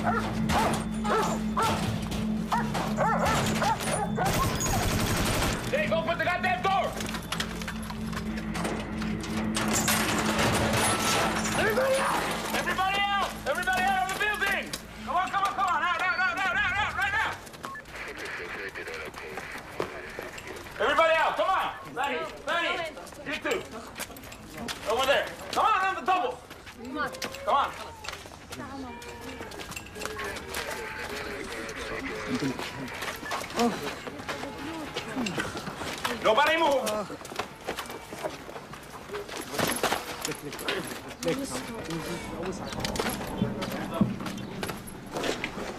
Hey, go put the goddamn door! Everybody out! Everybody out! Everybody out of the building! Come on, come on, come on! Out, out, out, out, out, out, right now! Everybody out, come on! Lenny, Lenny! You two! Over there! Come on, on the double! Come on! Come on! Nobody move!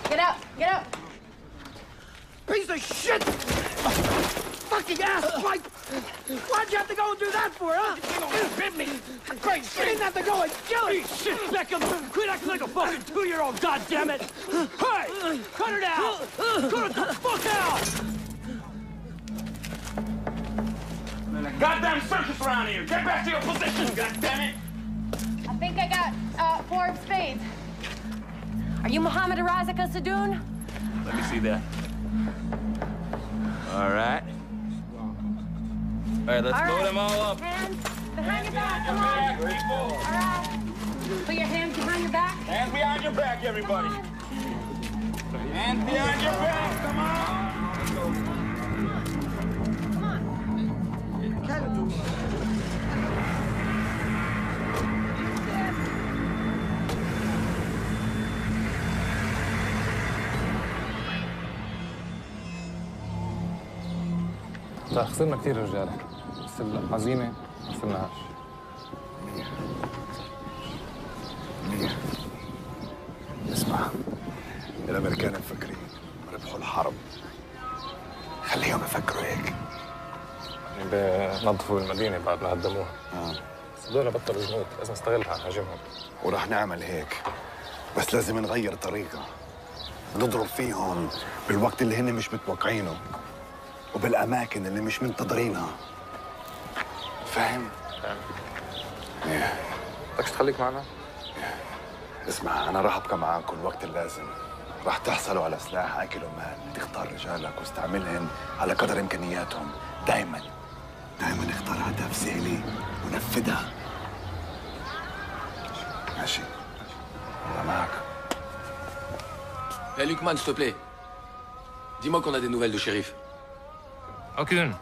Get out! Get out! Piece of shit! Fucking ass pipe! Why'd you have to go and do that for, huh? You bit me! Great shit! You didn't have to go and kill it! Shit, Beckham! Quit acting like a fucking 2-year-old, goddammit! Hey! Cut it out! Cut it the fuck out! Goddamn circus around here! Get back to your positions, goddammit! I think I got 4 of spades. Are you Mohammed Razaka Sadoun? Let me see that. All right. All right, let's load them all up. Hands behind your back, come on. All right. Put your hands behind your back. Hands behind your back, everybody. Hands behind your back, come on. خسرنا كثير رجاله بس الحزينه ما خسرناهاش. اسمع، الامريكان مفكرين ربحوا الحرب، خليهم يفكروا هيك. بنظفوا المدينه بعد ما هدموها. بس هذول بطلوا جنود، لازم نستغلها نهاجمهم. وراح نعمل هيك، بس لازم نغير طريقه، نضرب فيهم بالوقت اللي هن مش متوقعينه وبالاماكن اللي مش منتظرينها. فاهم؟ فاهم. ايه بدكش تخليك معنا؟ اسمع، انا راح ابقى معاكم الوقت اللازم. راح تحصلوا على سلاح اكل ومال، تختار رجالك واستعملهم على قدر امكانياتهم. دايما اختار هدف سهلي ونفذها. ماشي؟ انا معك. Hey, Luckman, s'il te plaît. Dis-moi qu'on a des nouvelles de shérif. Aucune.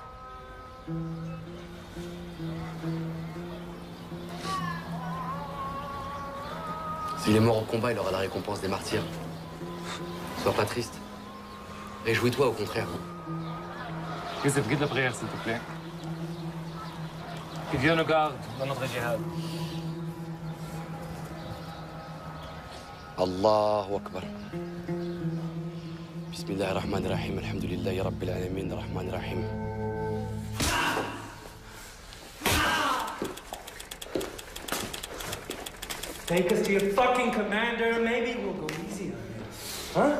S'il est mort au combat, il aura la récompense des martyrs. Sois pas triste. Réjouis-toi, au contraire. Youssef, guide la prière, s'il te plaît. Que Dieu nous garde dans notre djihad. Allahu Akbar. Bismillah ar-Rahman ar-Rahim. Alhamdulillahi Rabbil Alamin ar-Rahman ar-Rahim. Take us to your fucking commander, maybe we'll go easy on you. Huh?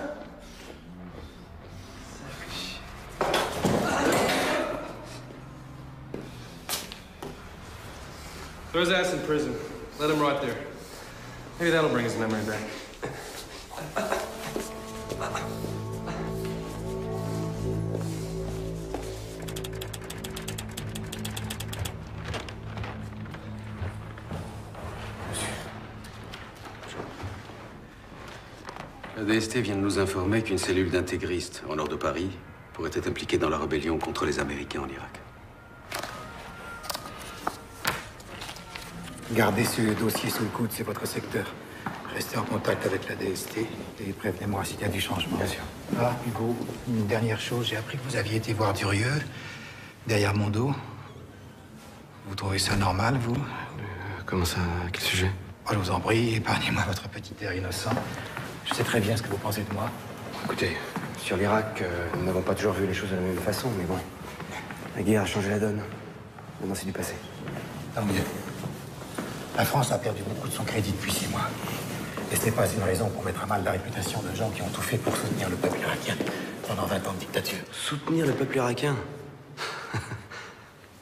Throw his ass in prison. Let him rot there. Maybe that'll bring his memory back. La DST vient de nous informer qu'une cellule d'intégristes au nord de Paris pourrait être impliquée dans la rébellion contre les Américains en Irak. Gardez ce dossier sous le coude, c'est votre secteur. Restez en contact avec la DST et prévenez-moi s'il y a du changement. Bien sûr. Ah, Hugo, une dernière chose, j'ai appris que vous aviez été voir Durieux, derrière mon dos. Vous trouvez ça normal, vous? Comment ça? À quel sujet? Oh, je vous en prie, épargnez-moi votre petit air innocent. Je sais très bien ce que vous pensez de moi. Écoutez, sur l'Irak, nous n'avons pas toujours vu les choses de la même façon, mais bon. La guerre a changé la donne. Maintenant, c'est du passé. Tant mieux. La France a perdu beaucoup de son crédit depuis 6 mois. Et ce n'est pas une raison pour mettre à mal la réputation de gens qui ont tout fait pour soutenir le peuple irakien pendant 20 ans de dictature. Soutenir le peuple irakien?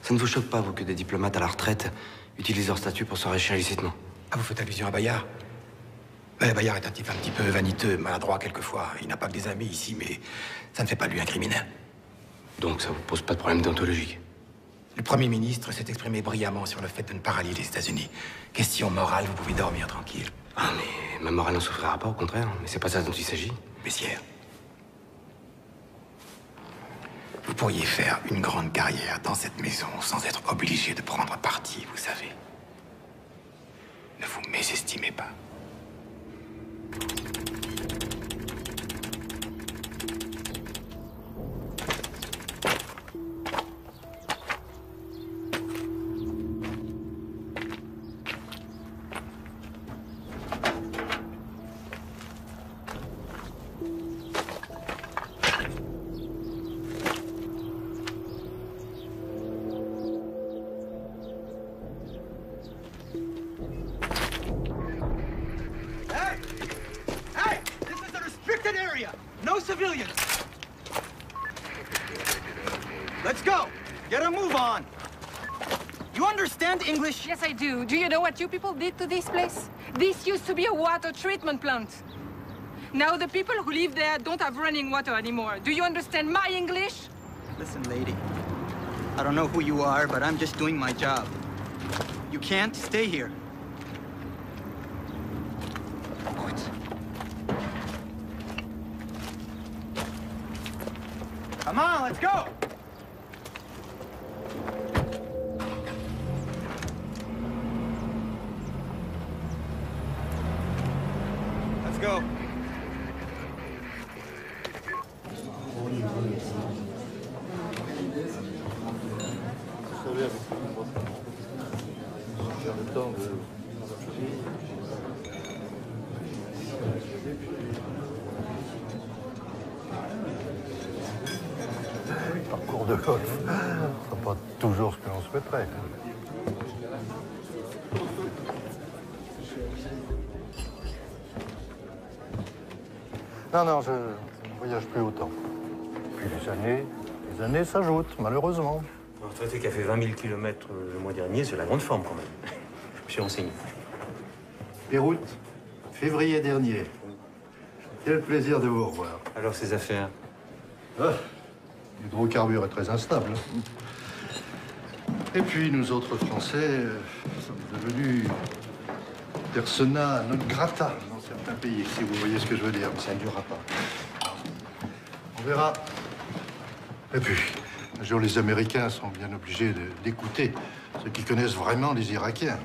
Ça ne vous choque pas, vous, que des diplomates à la retraite utilisent leur statut pour s'enrichir illicitement? Ah, vous faites allusion à Bayard? Bayard est un type un petit peu vaniteux, maladroit quelquefois. Il n'a pas que des amis ici, mais ça ne fait pas de lui un criminel. Donc ça vous pose pas de problème déontologique? Le Premier ministre s'est exprimé brillamment sur le fait de ne pas rallier les États-Unis. Question morale, vous pouvez dormir tranquille. Ah, mais ma morale n'en souffrira pas, au contraire. Mais c'est pas ça dont il s'agit. Messieurs, vous pourriez faire une grande carrière dans cette maison sans être obligé de prendre parti, vous savez. Ne vous mésestimez pas. No civilians! Let's go! Get a move on! You understand English? Yes, I do. Do you know what you people did to this place? This used to be a water treatment plant. Now the people who live there don't have running water anymore. Do you understand my English? Listen, lady. I don't know who you are, but I'm just doing my job. You can't stay here. Come on, let's go! Let's go. Parcours de golf, c'est pas toujours ce que l'on souhaiterait. Non, je ne voyage plus autant. Puis les années s'ajoutent, malheureusement. Un retraité qui a fait 20 000 km le mois dernier, c'est la grande forme quand même. Je me suis renseigné. Beyrouth, février dernier. Quel plaisir de vous revoir. Alors, ces affaires? L'hydrocarbure est très instable. Et puis, nous autres Français sommes devenus persona non grata dans certains pays, si vous voyez ce que je veux dire. Ça ne durera pas. On verra. Et puis, un jour, les Américains sont bien obligés d'écouter ceux qui connaissent vraiment les Irakiens.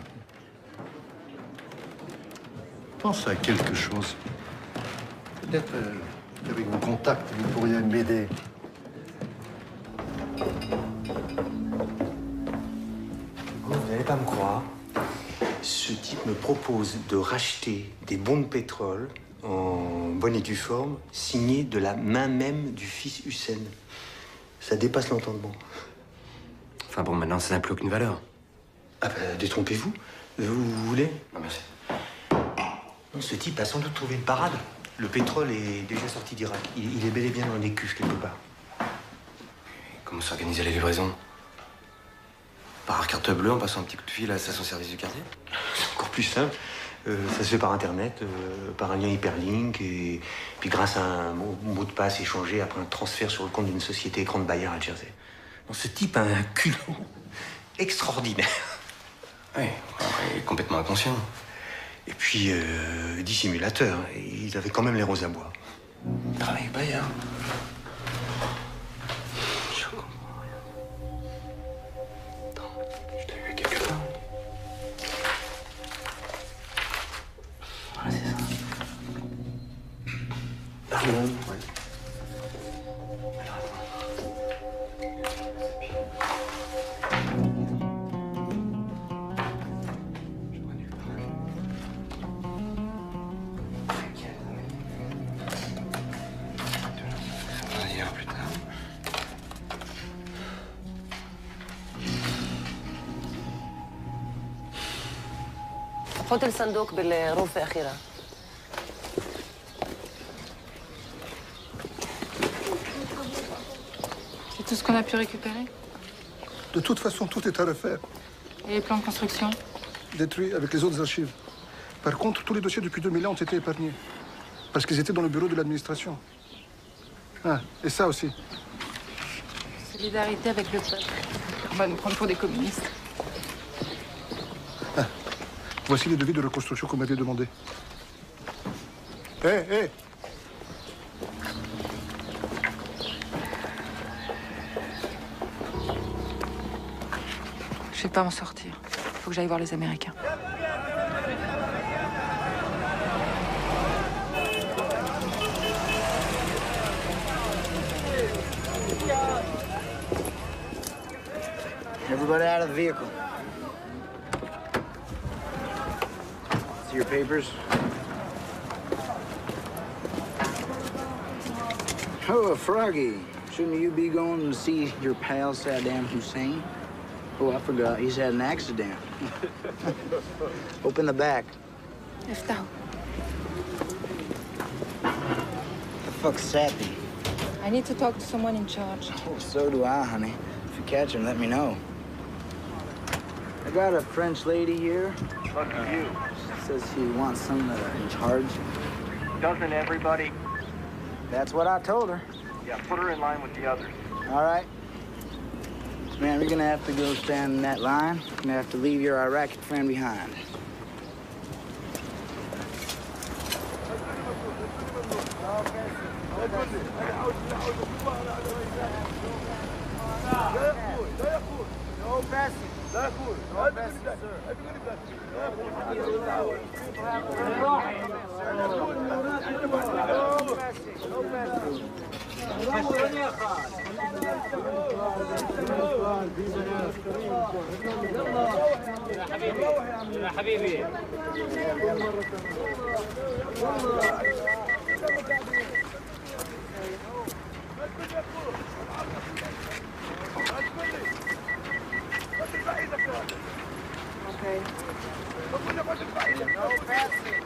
Pense à quelque chose. Peut-être qu'avec vos contacts, vous pourriez m'aider. Vous n'allez pas me croire. Ce type me propose de racheter des bons de pétrole en bonne et due forme, signés de la main même du fils Hussein. Ça dépasse l'entendement. Enfin bon, maintenant, ça n'a plus aucune valeur. Ah ben, détrompez-vous. Vous voulez? Non, merci. Non, ce type a sans doute trouvé une parade. Le pétrole est déjà sorti d'Irak. Il est bel et bien dans les cuves quelque part. Comment s'organiser la livraison? Par carte bleue en passant un petit coup de fil à la station-service du quartier? C'est encore plus simple. Ça se fait par Internet, par un lien hyperlink, et puis grâce à un mot de passe échangé après un transfert sur le compte d'une société écran de Bayard à Jersey. Bon, ce type a un culot extraordinaire. Oui, il est complètement inconscient. Et puis, dissimulateur. Il avait quand même les roses à bois. Il travaille avec Bayard. حط الصندوق بالغرفة الأخيرة. C'est tout ce qu'on a pu récupérer? De toute façon, tout est à refaire. Et les plans de construction? Détruits avec les autres archives. Par contre, tous les dossiers depuis 2000 ans ont été épargnés. Parce qu'ils étaient dans le bureau de l'administration. Ah, et ça aussi. Solidarité avec le peuple. On va nous prendre pour des communistes. Ah, voici les devis de reconstruction qu'on m'avait demandé. Hé, hé! Je vais pas m'en sortir. Faut que j'aille voir les Américains. Everybody out of the vehicle. See your papers? Oh, Froggy. Shouldn't you be going to see your pal Saddam Hussein? Oh, I forgot. He's had an accident. Open the back. Eftah. The fuck's Sappy? I need to talk to someone in charge. Oh, so do I, honey. If you catch him, let me know. I got a French lady here. Fuck you. Says she wants someone in charge. Doesn't everybody? That's what I told her. Yeah, put her in line with the others. All right. Man, we're gonna have to go stand in that line. You're gonna have to leave your Iraqi friend behind. No passing. No passing, يا حبيبي Okay. No passing. No passing.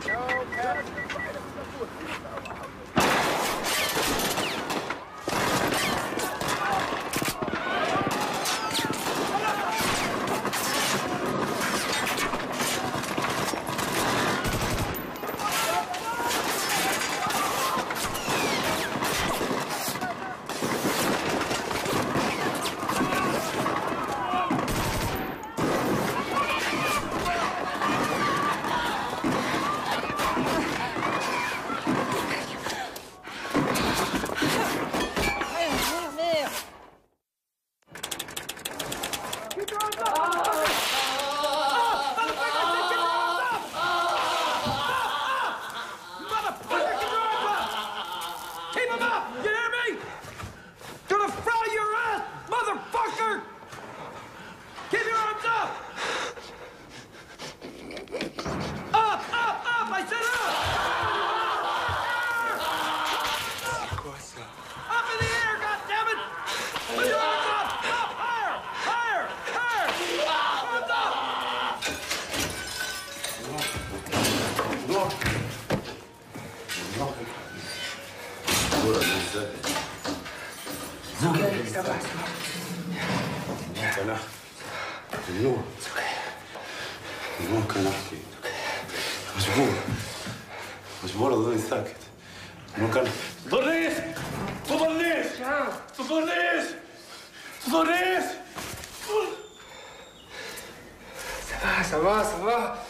مجبور اضل ساكت مو كان تضرنيش تضرنيش تضرنيش تضرنيش Ça va, ça va.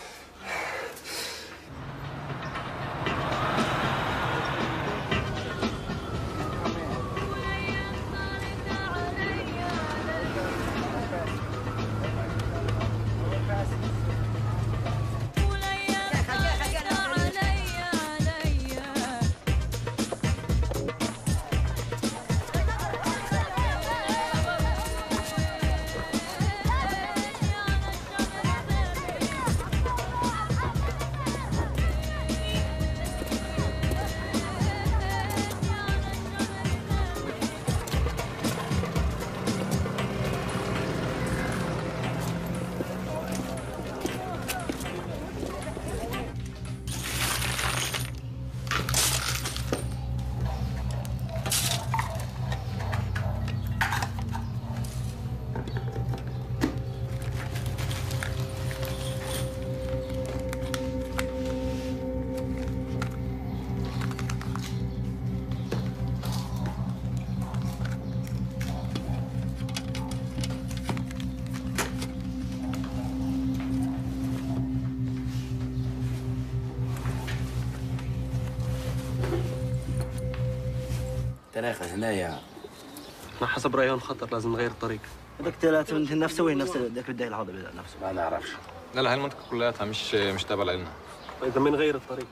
تراخى هنايا. حسب ريان خطر لازم نغير الطريق. هذاك ثلاثة من نفسه وين نفسه ذاك بداية الهضبة نفسه. ما نعرفش. لا هاي المنطقة كلياتها مش تابعة لنا. إذا بنغير الطريق.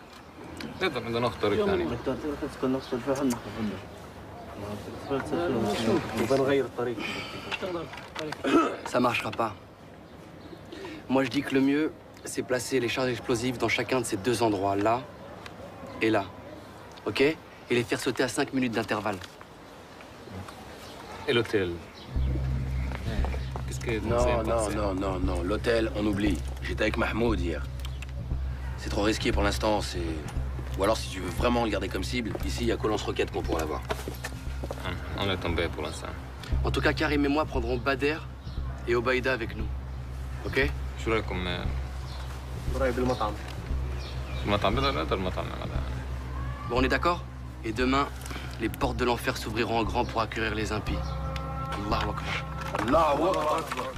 نقدر ناخذ طريق ثاني. بنغير الطريق. Ça marchera pas. Moi, je dis que le mieux, c'est placer les charges explosives dans chacun de ces deux endroits, là et là. OK? Et les faire sauter à 5 minutes d'intervalle. Et l'hôtel? Non. L'hôtel, on oublie. J'étais avec Mahmoud hier. C'est trop risqué pour l'instant, c'est... Ou alors, si tu veux vraiment le garder comme cible, ici, il y a que lance-roquette qu'on pourra l'avoir. On est tombé pour l'instant. En tout cas, Karim et moi prendrons Bader et Obaïda avec nous. OK? شو رايكم؟ قريب المطعم. المطعم بدل المطعم هذا. Bon, on est d'accord? Et demain, les portes de l'enfer s'ouvriront en grand pour accueillir les impies. Allahu Akbar. Allahu Akbar.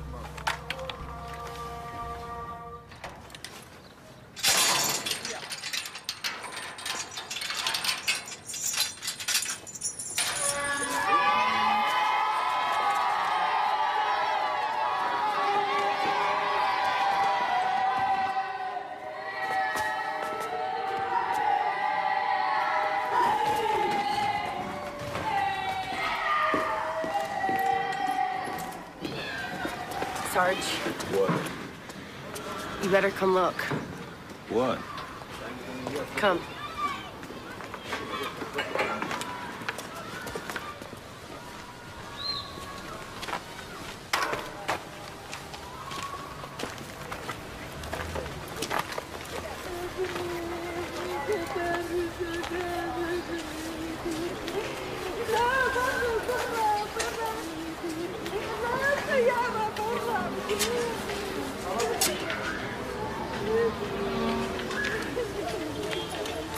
Sarge. What? You better come look. What? Come.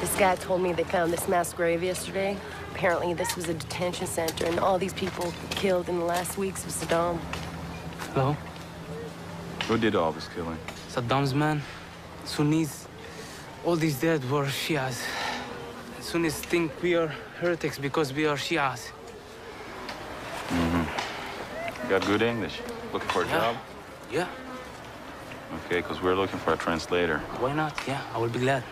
This guy told me they found this mass grave yesterday. Apparently, this was a detention center, and all these people killed in the last weeks of Saddam. Hello? Who did all this killing? Saddam's men, Sunnis. All these dead were Shias. Sunnis think we are heretics because we are Shias. You got good English? Looking for a job? Yeah. Okay, because we're looking for a translator. Why not? Yeah, I will be glad.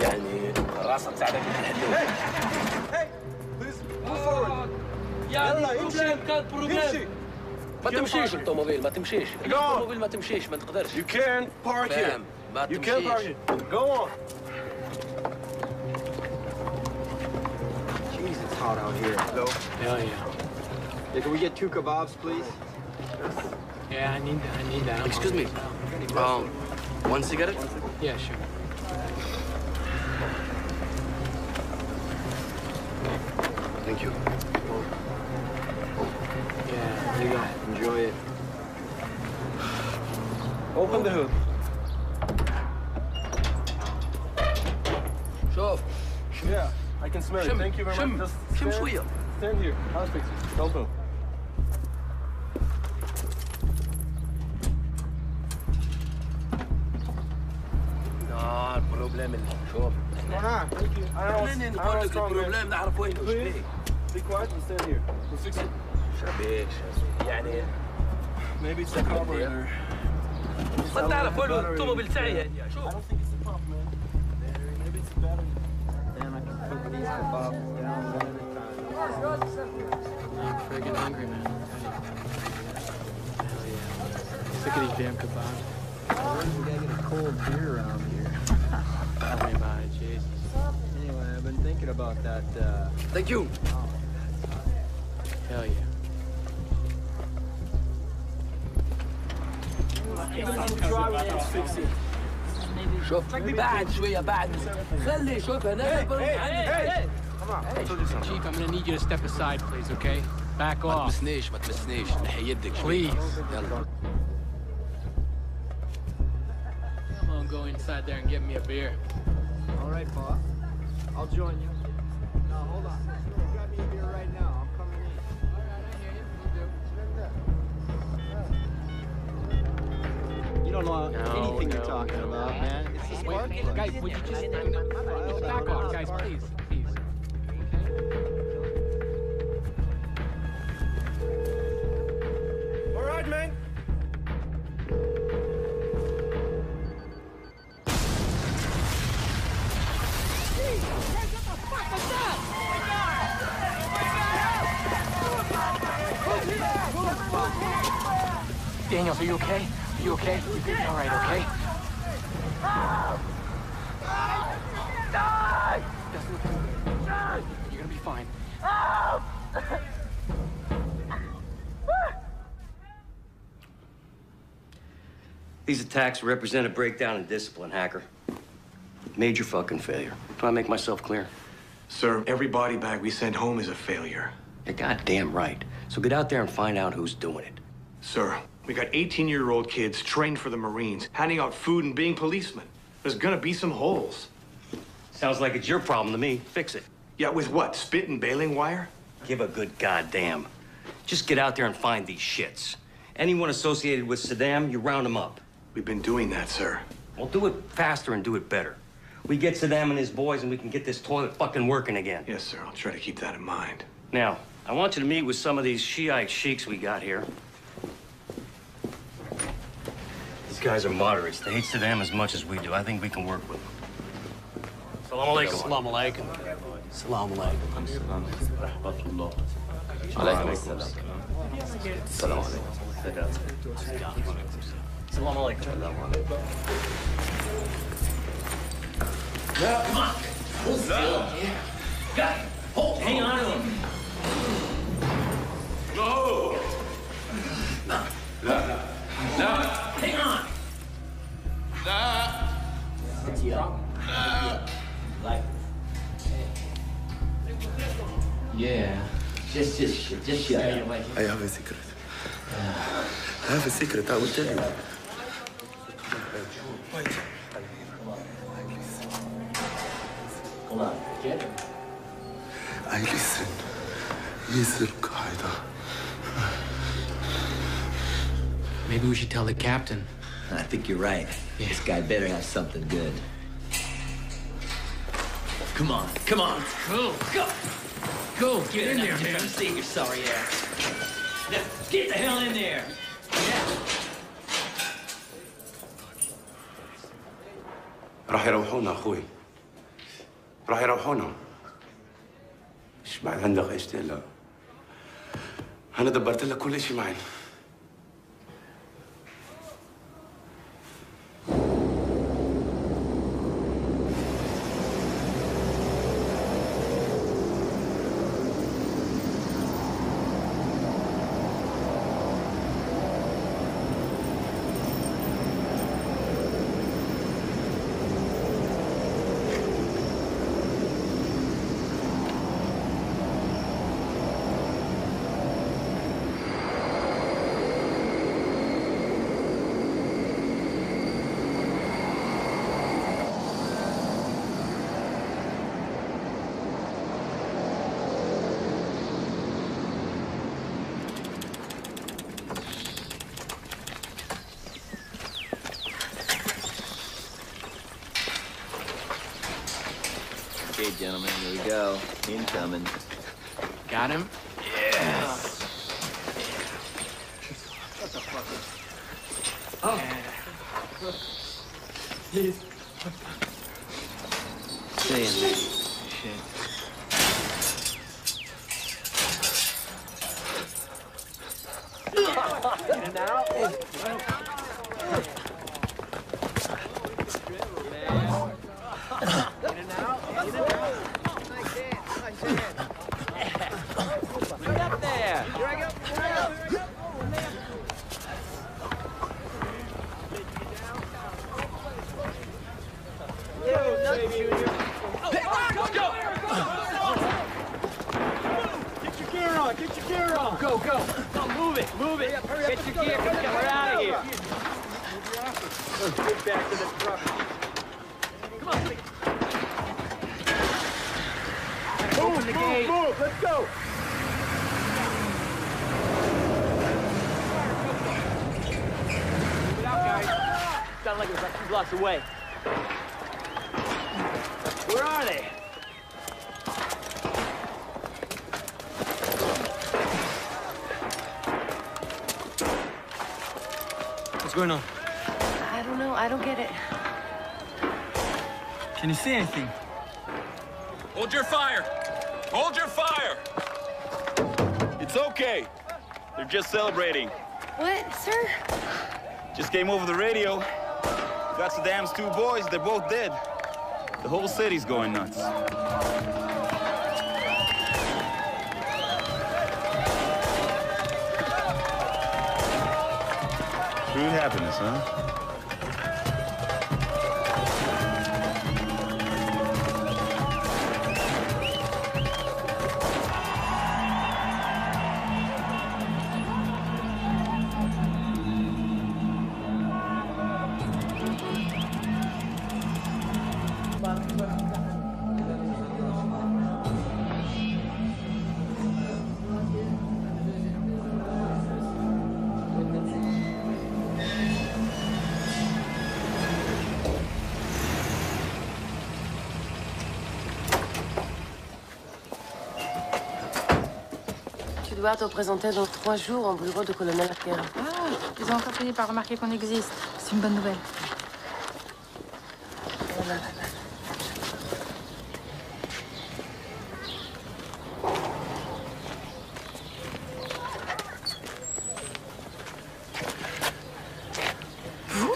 يعني راسها مساعدة من الهدوء. Hey! Please move forward. يلا امشي. ما تمشيش الطوموبيل ما تمشيش. الطوموبيل ما تمشيش ما تقدرش. You can't park here. ما You can't park تمشيش. here. Go on. Jeez, it's hot out here. Hello? Yeah. Yeah, can we get 2 kebabs, please? Yeah, I need that. Excuse me. One cigarette? Yeah, sure. Thank you. Yeah, you got it. Enjoy it. Open the hood. شوف. Yeah, I can smell it. Thank you very much. Just شم شوية. stand here. I'll fix it. Don't move. البروبليم اللي شوف. منين نقول لك البروبليم نعرف وين وش فيه. Be quiet and stand here. We'll fix it. شبيك يعني. Maybe it's the carburetor. ما تعرف وين الطوموبيل تاعي هادي شوف. I don't think it's the pump, man. Maybe it's the battery. Damn, I can put these kebabs down one at a time. I'm friggin' hungry, man. Hell yeah. Sick of these damn kebabs. We gotta get a cold beer around here. Tell me about it, Jesus. Anyway, I've been thinking about that, Thank you. Hell yeah. شوف بعد شوية بعد خلي شوف هنا. Hey! Chief, I'm gonna need you to step aside, please, okay? Back ما off. تمسنيش نحي يدك شوي. Please. يلا. go inside there and get me a beer. All right, Pa. I'll join you. No, hold on. Grab me a beer right now. I'm coming in. All right, I hear you. You don't know anything you're talking about, man. It's the spark plug. Guys, would you just back off, guys, please, please. All right, man. Daniels, are you okay? Are you okay? You're good? All right, okay? Doesn't look good. You're gonna be fine. These attacks represent a breakdown in discipline, Hacker. Major fucking failure. Do I make myself clear? Sir, every body bag we send home is a failure. You're goddamn right. So get out there and find out who's doing it. Sir, we got 18-year-old kids trained for the Marines, handing out food and being policemen. There's gonna be some holes. Sounds like it's your problem to me. Fix it. Yeah, with what? Spit and baling wire? Give a good goddamn. Just get out there and find these shits. Anyone associated with Saddam, you round them up. We've been doing that, sir. Well, do it faster and do it better. We get Saddam and his boys and we can get this toilet fucking working again. Yes, sir. I'll try to keep that in mind. Now, I want you to meet with some of these Shiite sheiks we got here. These guys are moderates. They hate Saddam as much as we do. I think we can work with them. Salam alaikum. Salam alaikum. Salam alaikum. Alaikum assalam. Salam alaikum. Salam alaikum. Come on. Hold still. Got it. Hold. Hang on to him. No. No. Hang on. Yeah. Just shut up. I have a secret. I have a secret, I will tell you. Wait. Hold on. Get it. I listen. Listen, Qaeda. Maybe we should tell the captain. I think you're right. Yeah. This guy better have something good. Come on. Go. Go. Get in there, man. Save your sorry ass. Now, get the hell in there. راح يروحونا اخوي. راح يروحونا. ايش بعد عندك ايش تقلق؟ انا دبرت لك كل شيء معي. Okay, gentlemen, here we go. Incoming. Got him? Yes. Shut the fuck up. Oh. Stay in there. Shit. In and out. Get your gear on. Go. Move it. Get your gear. We're out of here. Get back to the truck. Come on, open the gate. Move, let's go. Move it out, guys. Sounded like it was like 2 blocks away. Where are they? What's going on? I don't know. I don't get it. Can you see anything? Hold your fire! Hold your fire! It's okay. They're just celebrating. What, sir? Just came over the radio. Got Saddam's 2 boys. They're both dead. The whole city's going nuts. True happiness, huh? Tu dois te présenter dans 3 jours au bureau du colonel Arquero. Ah, ils ont encore fini par remarquer qu'on existe. C'est une bonne nouvelle. Vous?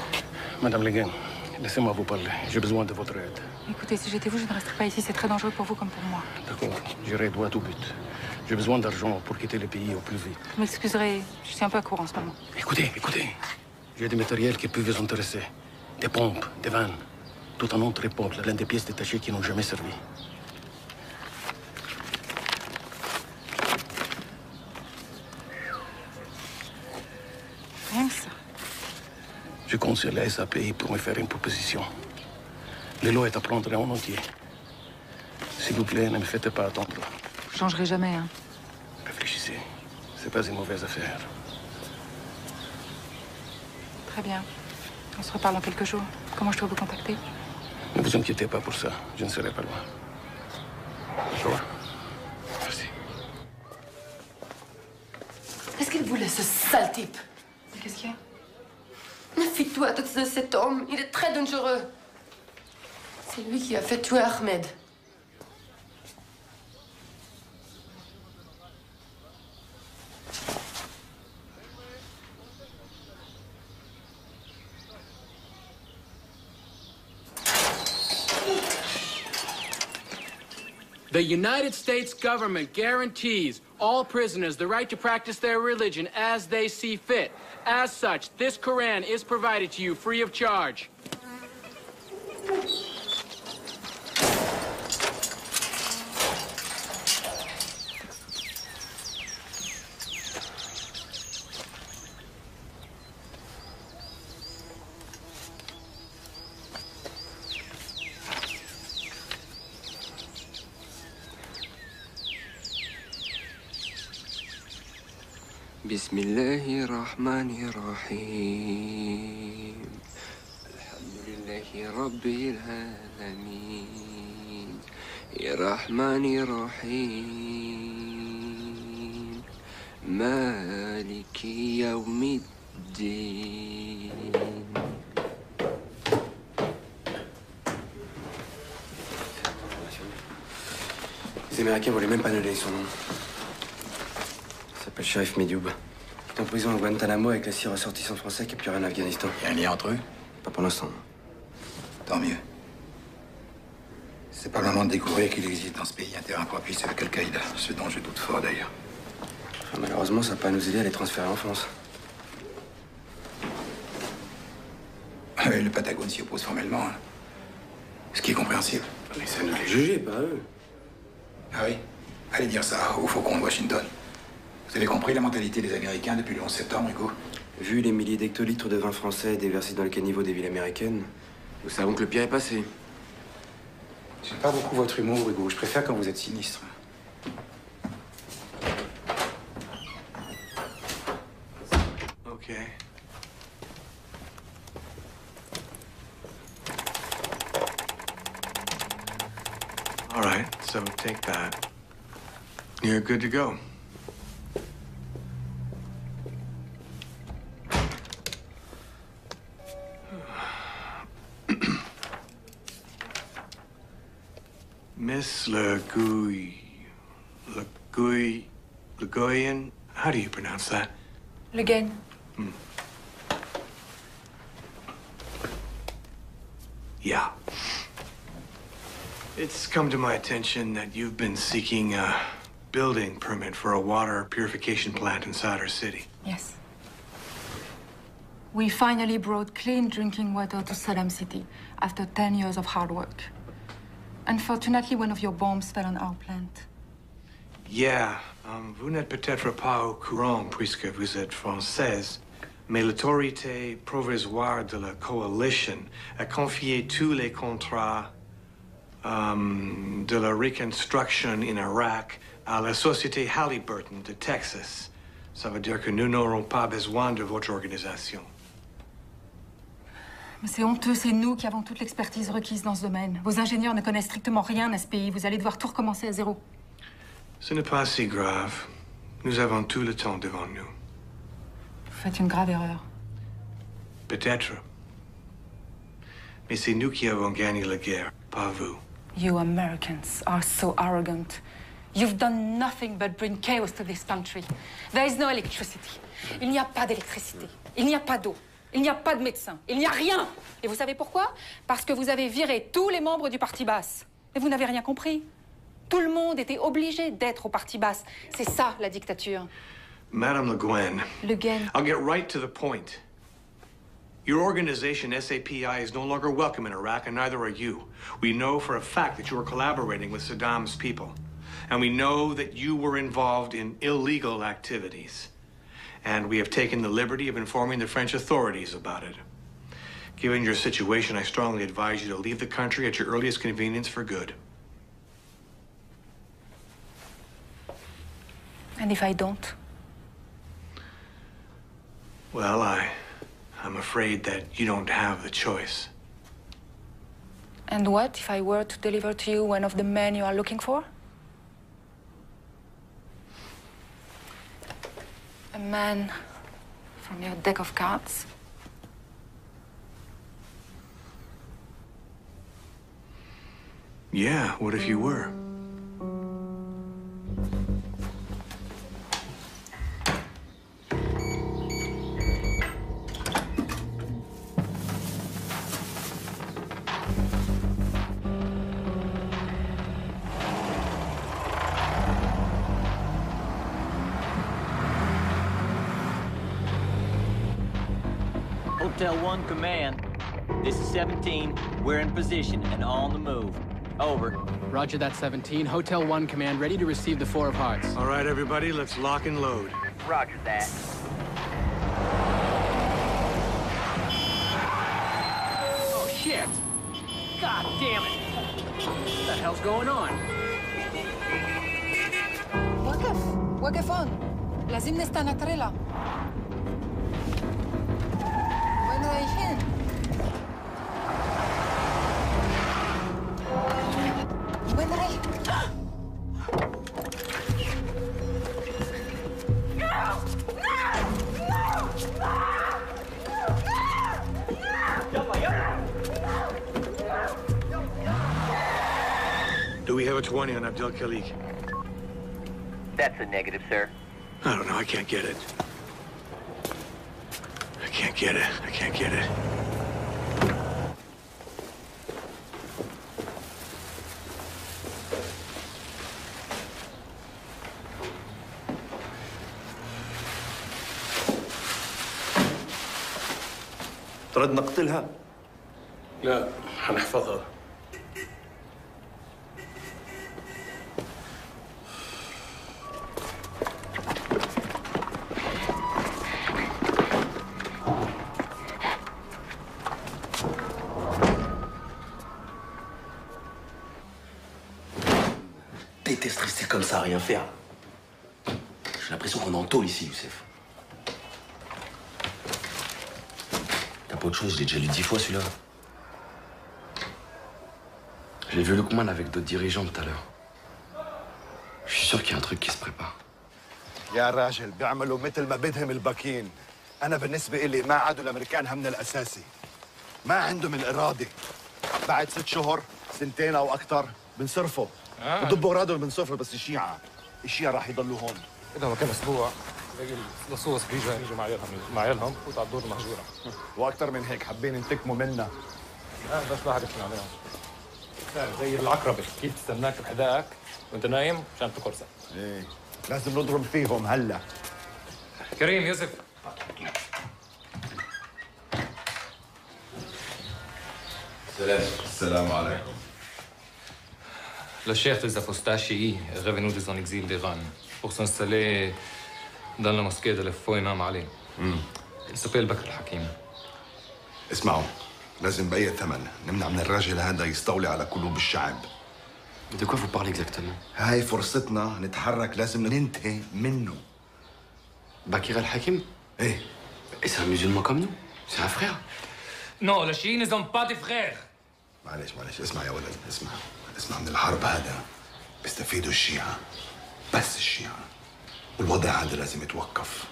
Madame Leguin, laissez-moi vous parler. J'ai besoin de votre aide. Écoutez, si j'étais vous, je ne resterais pas ici. C'est très dangereux pour vous comme pour moi. D'accord, j'irai droit au but. J'ai besoin d'argent pour quitter le pays au plus vite. Vous m'excuserez, je suis un peu à court en ce moment. Écoutez. J'ai des matériels qui peuvent vous intéresser. Des pompes, des vannes. Tout un autre époque, l'un des pièces détachées qui n'ont jamais servi. Rien que ça. Je compte sur la SAPI pour me faire une proposition. Le lot est à prendre en entier. S'il vous plaît, ne me faites pas attendre. Je changerai jamais, hein. Réfléchissez. C'est pas une mauvaise affaire. Très bien. On se reparle dans quelques jours. Comment je dois vous contacter? Ne vous inquiétez pas pour ça. Je ne serai pas loin. D'accord? Merci. Qu'est-ce qu'il voulait, ce sale type? Qu'est-ce qu'il y a? Méfie-toi de cet homme. Il est très dangereux. C'est lui qui a fait tuer Ahmed. The United States government guarantees all prisoners the right to practice their religion as they see fit. As such, this Quran is provided to you free of charge. بسم الله الرحمن الرحيم الحمد لله رب العالمين الرحمن الرحيم مالك يوم الدين. Les Américains voulaient même pas donner son nom. Il s'appelle Sharif Medioub. Il est en prison à Guantanamo avec les 6 ressortissants français qui capturés en Afghanistan. Il y a un lien entre eux? Pas pour l'instant. Tant mieux. C'est pas le moment de découvrir qu'il existe dans ce pays un terrain propice avec Al-Qaïda, ce dont je doute fort d'ailleurs. Enfin, malheureusement, ça va pas nous aider à les transférer en France. Le Patagone s'y oppose formellement, hein. Ce qui est compréhensible. Mais ça nous les juger, pas eux. Ah oui? Allez dire ça au Faucon de Washington. Vous avez compris la mentalité des Américains depuis le 11 septembre, Hugo? Vu les milliers d'hectolitres de vin français déversés dans les caniveaux des villes américaines, nous savons que le pire est passé. J'aime pas beaucoup votre humour, Hugo. Je préfère quand vous êtes sinistre. Okay. All right, so take that. You're good to go. Miss Legoyan, how do you pronounce that? Le Guen. Yeah. It's come to my attention that you've been seeking a building permit for a water purification plant inside our city. Yes. We finally brought clean drinking water to Saddam City after 10 years of hard work. Unfortunately, one of your bombs fell on our plant. Yeah, vous n'êtes peut-être pas au courant puisque vous êtes française, mais l'autorité provisoire de la coalition a confié tous les contrats de la reconstruction in Iraq à la société Halliburton de Texas. Ça veut dire que nous n'aurons pas besoin de votre organisation. Mais c'est honteux, c'est nous qui avons toute l'expertise requise dans ce domaine. Vos ingénieurs ne connaissent strictement rien à ce pays. Vous allez devoir tout recommencer à zéro. Ce n'est pas si grave. Nous avons tout le temps devant nous. Vous faites une grave erreur. Peut-être. Mais c'est nous qui avons gagné la guerre, pas vous. You Americans are so arrogant. You've done nothing but bring chaos to this country. There is no electricity. Il n'y a pas d'électricité. Il n'y a pas d'eau. Il n'y a pas de médecins. Il n'y a rien. Et vous savez pourquoi? Parce que vous avez viré tous les membres du Parti basse. Et vous n'avez rien compris. Tout le monde était obligé d'être au Parti basse. C'est ça, la dictature. Madame Le Guen. Le Guen. I'll get right to the point. Your organization, SAPI, is no longer welcome in Iraq, and neither are you. We know for a fact that you are collaborating with Saddam's people. And we know that you were involved in illegal activities. And we have taken the liberty of informing the French authorities about it. Given your situation, I strongly advise you to leave the country at your earliest convenience for good. And if I don't? Well, I'm afraid that you don't have the choice. And what if I were to deliver to you one of the men you are looking for? A man from your deck of cards? Yeah, what if you were? Hotel 1 Command. This is 17. We're in position and on the move. Over. Roger that, 17. Hotel 1 Command, ready to receive the 4 of Hearts. All right, everybody, let's lock and load. Roger that. Oh, shit! God damn it! What the hell's going on? وقف هون. لازم نستنى تريلا. وين رايحين؟ وين رايح؟ Do we have a 20 on Abdel Khalik? That's a negative, sir. I don't know, I can't get it. I can't get it. I can't get it. ترد نقتلها؟ لا، هنحفظها. rien faire. J'ai l'impression qu'on est en tôle ici, Youssef. T'as pas autre chose, je l'ai déjà lu 10 fois celui-là. J'ai vu Lukman avec d'autres dirigeants tout à l'heure. Je suis sûr qu'il y a un truc qui se prépare. يا راجل بيعملوا مثل ما بدهم الباكين. أنا بالنسبة إلي ما عادوا الأمريكان همنا الأساسي. ما عندهم الإرادة. بعد 6 شهور 2 أو أكثر بنصرفوا. بضبوا أغراضهم بنصرفوا بس الشيعة راح يضلوا هون. إذا ما كان أسبوع اللصوص بيجوا مع عيالهم وفوتوا على الدور المهجورة. وأكثر من هيك حابين ننتقموا منا. بس لا حد يفتن عليهم. زي العقربة كيف تستناك بحذائك وأنت نايم مشان تقرصك. إيه لازم نضرب فيهم هلا. كريم يوسف. Salam alaikum. Le chef des apostats chiites est revenu de son exil d'Iran pour s'installer dans la mosquée de l'Efou Imam Ali. Il s'appelle Bakr al-Hakim. اسمعوا لازم بأي ثمن نمنع من الراجل هذا يستولي على قلوب الشعب. De quoi vous parlez exactement? هاي فرصتنا نتحرك لازم ننتهي منه. Bakr al-Hakim? ايه. Et c'est un musulman comme nous? C'est un frère? Non, les chiites ne sont pas des frères. معلش اسمع يا ولد اسمع من الحرب هذا بيستفيدوا الشيعة بس الشيعة والوضع هذا لازم يتوقف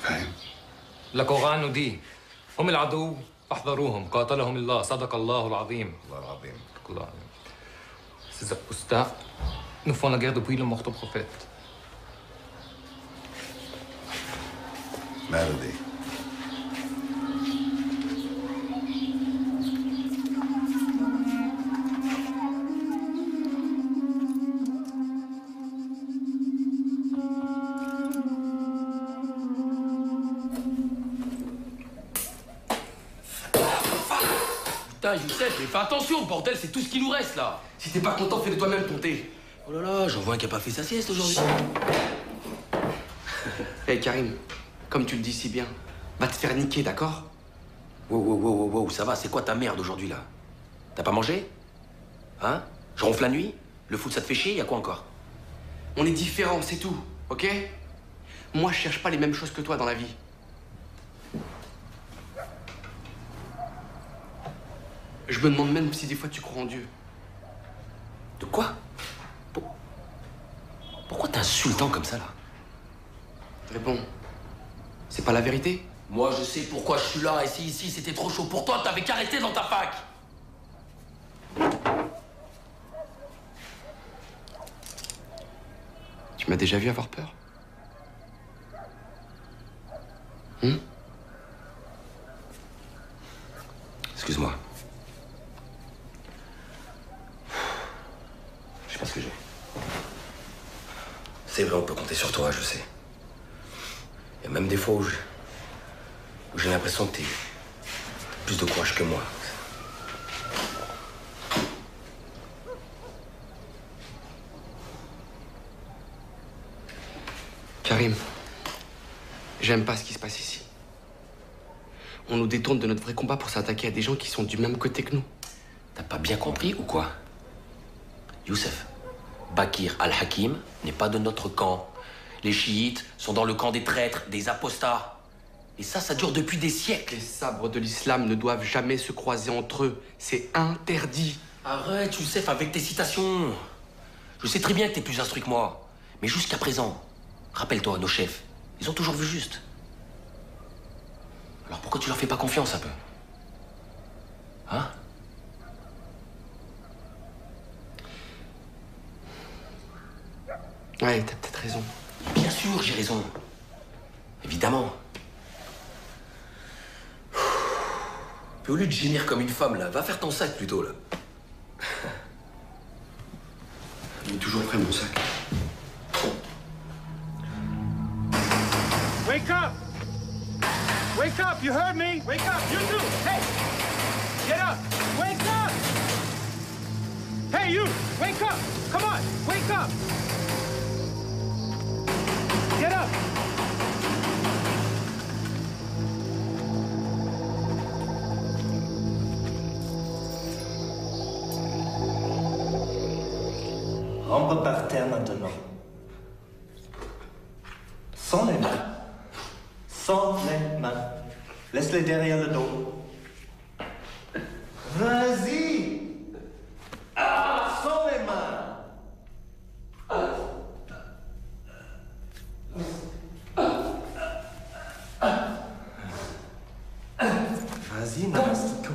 فاهم؟ القرآن nous dit هم العدو فاحذروهم قاتلهم الله صدق الله العظيم. الله العظيم. الله العظيم. Ces apostats nous font la guerre depuis le mort du prophète. ما بدي Putain, Youssef, mais fais attention, bordel, c'est tout ce qui nous reste, là. Si t'es pas content, fais-le toi-même ton thé. Oh là là, j'en vois un qui a pas fait sa sieste aujourd'hui. Hey Karim, comme tu le dis si bien, va te faire niquer, d'accord? Wow, ça va, c'est quoi ta merde aujourd'hui, là? T'as pas mangé? Hein? Je ronfle la nuit? Le foot, ça te fait chier? Y a quoi encore? On est différents, c'est tout, ok? Moi, je cherche pas les mêmes choses que toi dans la vie. Je me demande même si des fois tu crois en Dieu. De quoi? Pourquoi t'es insultant comme ça, là? Mais bon, c'est pas la vérité? Moi, je sais pourquoi je suis là, et si ici c'était trop chaud pour toi, t'avais qu'à rester dans ta fac! Tu m'as déjà vu avoir peur? Excuse-moi. Je sais pas ce que j'ai. C'est vrai, on peut compter sur toi, je sais. Il y a même des fois où j'ai l'impression que t'es plus de courage que moi. Karim, j'aime pas ce qui se passe ici. On nous détourne de notre vrai combat pour s'attaquer à des gens qui sont du même côté que nous. T'as pas bien compris ou quoi? Youssef, Bakr al-Hakim n'est pas de notre camp. Les chiites sont dans le camp des traîtres, des apostats. Et ça dure depuis des siècles. Les sabres de l'islam ne doivent jamais se croiser entre eux. C'est interdit. Arrête, Youssef, avec tes citations. Je sais très bien que t'es plus instruit que moi. Mais jusqu'à présent, rappelle-toi, nos chefs, ils ont toujours vu juste. Alors pourquoi tu leur fais pas confiance un peu? Hein? Ouais, t'as peut-être raison. Bien sûr, j'ai raison. Évidemment. Puis au lieu de gémir comme une femme, là, va faire ton sac plutôt, là. Il est toujours prêt, mon sac. Wake up! Wake up! You heard me? Wake up! You too! Hey! Get up! Wake up! Hey, you! Wake up! Come on! Wake up! Get up! Rampe par terre maintenant. Sans les mains. Sans les mains. Laisse-les derrière le dos. Vas-y. Sans les mains. Vas-y, Namastico.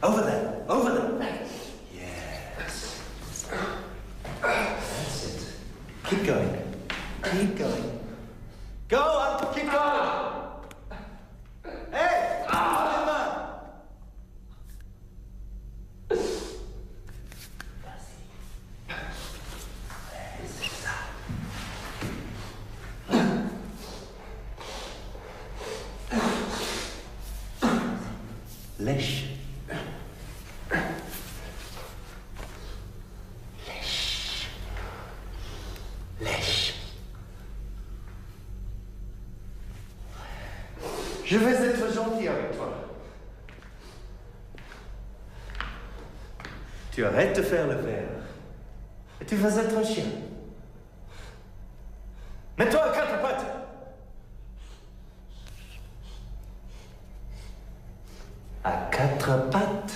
Over there. Over there. Yes. That's it. Keep going. Keep going. Go on, keep going. Hey, sans les mains. Lèche. Lèche. Lèche. Je vais être gentil avec toi. Tu arrêtes de faire le verre. Et tu vas être un chien. Mets-toi à quatre pattes. À quatre pattes.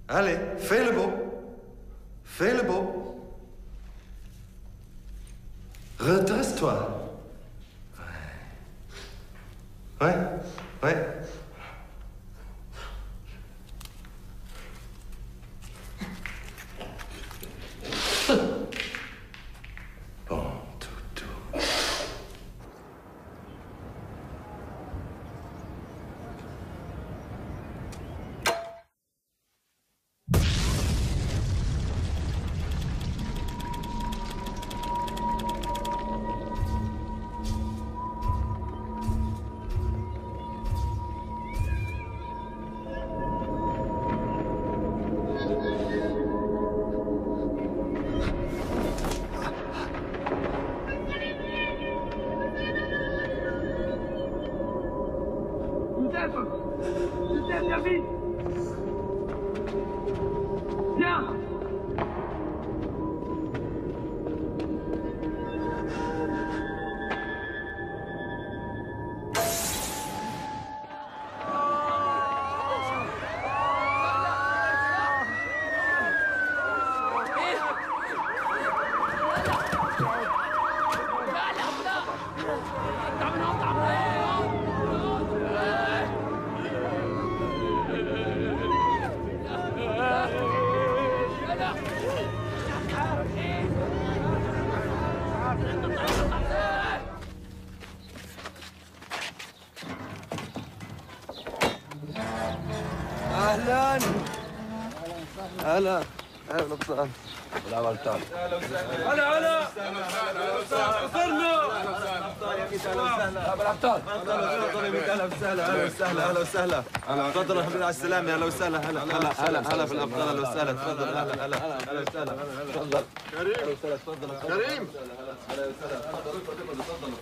Allez, fais le beau. Fais le beau. Redresse-toi. Ouais. Ouais. Ouais. Bon, toutou. Viens vite. Viens. اهلا هلا هلا بطل ولا غلطان هلا هلا وصلنا ابو الابطال اهلا وسهلا اهلا وسهلا اهلا وسهلا تفضلوا حبيبي على السلامه اهلا وسهلا هلا هلا هلا هلا في الابطال اهلا وسهلا تفضل هلا هلا اهلا وسهلا تفضل كريم اهلا وسهلا تفضل كريم اهلا وسهلا تفضلوا تفضلوا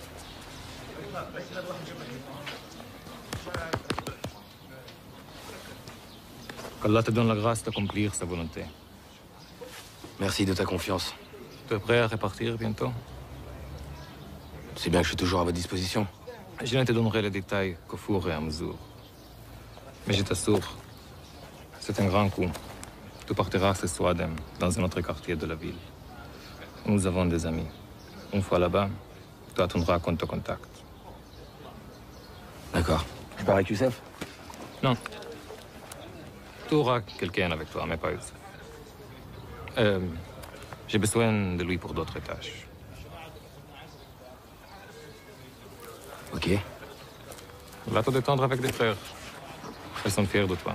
qu'Allah te donne la grâce d'accomplir sa volonté. Merci de ta confiance. Tu es prêt à repartir bientôt? C'est bien que je suis toujours à votre disposition. Je ne te donnerai les détails qu'au fur et à mesure. Mais je t'assure, c'est un grand coup. Tu partiras ce soir dans un autre quartier de la ville. Nous avons des amis. Une fois là-bas, tu attendras qu'on te contacte. D'accord. Je pars avec Youssef? Non. Tu auras quelqu'un avec toi, mais pas Youssef. J'ai besoin de lui pour d'autres tâches. Ok. Va te détendre avec des frères. Ils sont fiers de toi.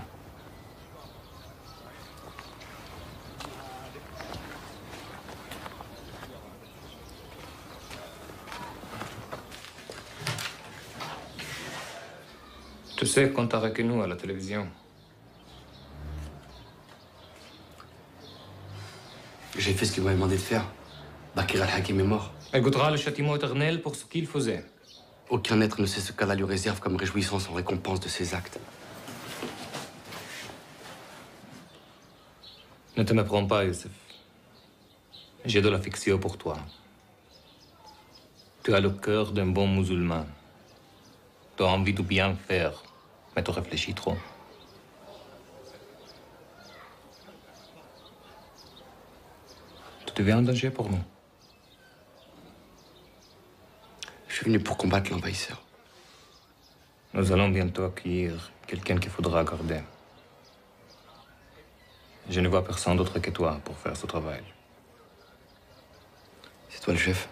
Tu sais qu'on t'a avec nous à la télévision. J'ai fait ce qu'il m'avait demandé de faire. Bakir al-Hakim est mort. Elle goûtera le châtiment éternel pour ce qu'il faisait. Aucun être ne sait ce qu'Allah lui réserve comme réjouissance en récompense de ses actes. Ne te méprends pas, Youssef. J'ai de l'affection pour toi. Tu as le cœur d'un bon musulman. Tu as envie de bien faire, mais tu réfléchis trop. Tu deviens un danger pour nous. Je suis venu pour combattre l'envahisseur. Nous allons bientôt accueillir quelqu'un qu'il faudra garder. Je ne vois personne d'autre que toi pour faire ce travail. C'est toi le chef.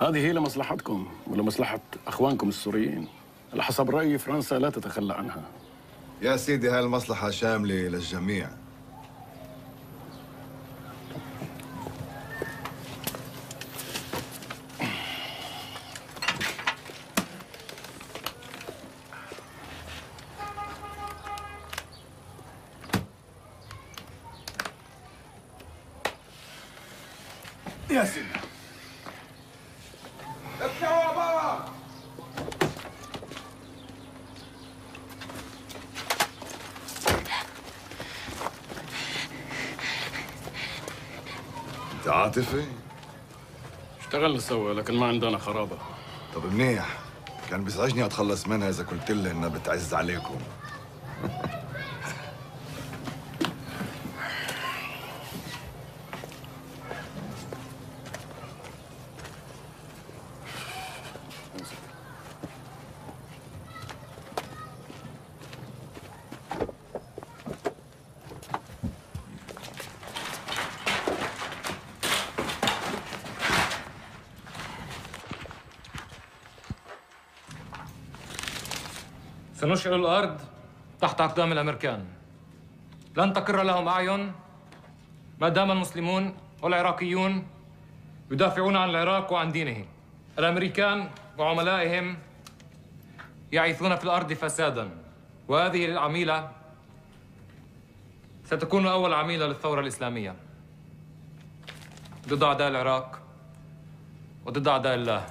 هذه هي لمصلحتكم ولمصلحة أخوانكم السوريين. على حسب رأيي فرنسا لا تتخلى عنها. يا سيدي هاي المصلحة شاملة للجميع. يا سيدي افتحوا بابا. انت عاطفي؟ اشتغلنا سوا لكن ما عندنا خرابة. طب منيح، كان بيزعجني اتخلص منها اذا قلت لي انها بتعز عليكم. سنشعل الأرض تحت أقدام الأمريكان. لن تقر لهم أعين ما دام المسلمون والعراقيون يدافعون عن العراق وعن دينه. الأمريكان وعملائهم يعيثون في الأرض فسادا، وهذه العميلة ستكون أول عميلة للثورة الإسلامية ضد أعداء العراق وضد أعداء الله.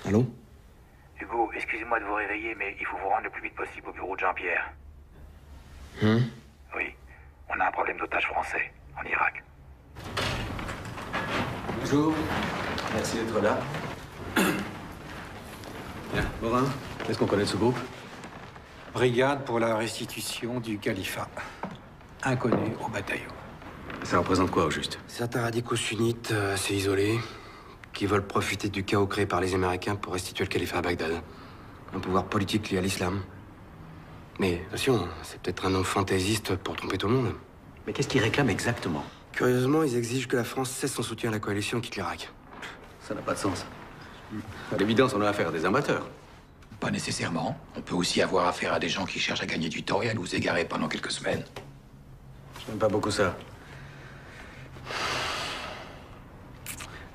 Allô? Hugo, excusez-moi de vous réveiller, mais il faut vous rendre le plus vite possible au bureau de Jean-Pierre. Oui, on a un problème d'otages français en Irak. Bonjour. Merci d'être là. Bien. Morin, qu'est-ce qu'on connaît de ce groupe? Brigade pour la restitution du califat. Inconnu au bataillon. Ça représente quoi au juste? Certains radicaux sunnites assez isolés qui veulent profiter du chaos créé par les Américains pour restituer le califat à Bagdad. Un pouvoir politique lié à l'islam. Mais attention, c'est peut-être un nom fantaisiste pour tromper tout le monde. Mais qu'est-ce qu'ils réclament exactement? Curieusement, ils exigent que la France cesse son soutien à la coalition et quitte l'Irak. Ça n'a pas de sens. À l'évidence, on a affaire à des amateurs. Pas nécessairement. On peut aussi avoir affaire à des gens qui cherchent à gagner du temps et à nous égarer pendant quelques semaines. J'aime pas beaucoup ça.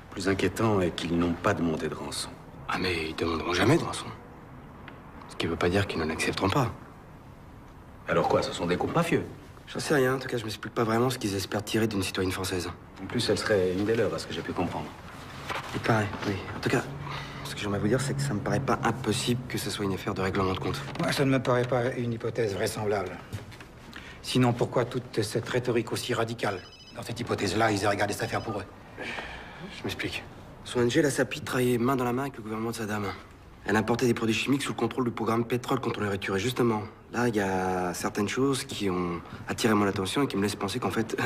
Le plus inquiétant est qu'ils n'ont pas demandé de rançon. Ah mais ils demanderont jamais de rançon. Ce qui veut pas dire qu'ils ne l'accepteront pas. Alors quoi, ce sont des groupes mafieux? J'en sais rien, en tout cas, je m'explique pas vraiment ce qu'ils espèrent tirer d'une citoyenne française. En plus, elle serait une des leurs, à ce que j'ai pu comprendre. Il paraît, oui. En tout cas, ce que j'aimerais vous dire, c'est que ça me paraît pas impossible que ce soit une affaire de règlement de compte. Moi, ça ne me paraît pas une hypothèse vraisemblable. Sinon, pourquoi toute cette rhétorique aussi radicale? Dans cette hypothèse-là, ils aient regardé cette affaire pour eux. Je m'explique. Son ONG, la SAPI, travaillait main dans la main avec le gouvernement de Saddam. Elle importait des produits chimiques sous le contrôle du programme pétrole contre les nourriture. Et justement, là, il y a certaines choses qui ont attiré mon attention et qui me laissent penser qu'en fait,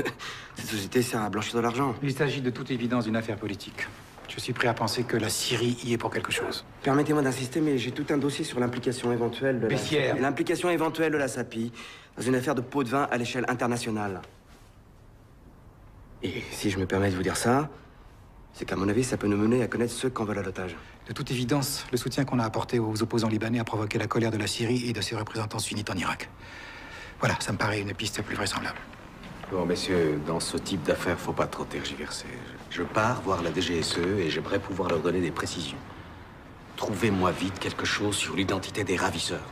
cette société sert à blanchir de l'argent. Il s'agit de toute évidence d'une affaire politique. Je suis prêt à penser que la Syrie y est pour quelque chose. Permettez-moi d'insister, mais j'ai tout un dossier sur l'implication éventuelle de Bessières. l'implication éventuelle de la SAPI dans une affaire de pot de vin à l'échelle internationale. Et si je me permets de vous dire ça, c'est qu'à mon avis, ça peut nous mener à connaître ceux qu'en veulent à l'otage. De toute évidence, le soutien qu'on a apporté aux opposants libanais a provoqué la colère de la Syrie et de ses représentants sunnites en Irak. Voilà, ça me paraît une piste plus vraisemblable. Bon, messieurs, dans ce type d'affaires, faut pas trop tergiverser. Je pars voir la DGSE et j'aimerais pouvoir leur donner des précisions. Trouvez-moi vite quelque chose sur l'identité des ravisseurs.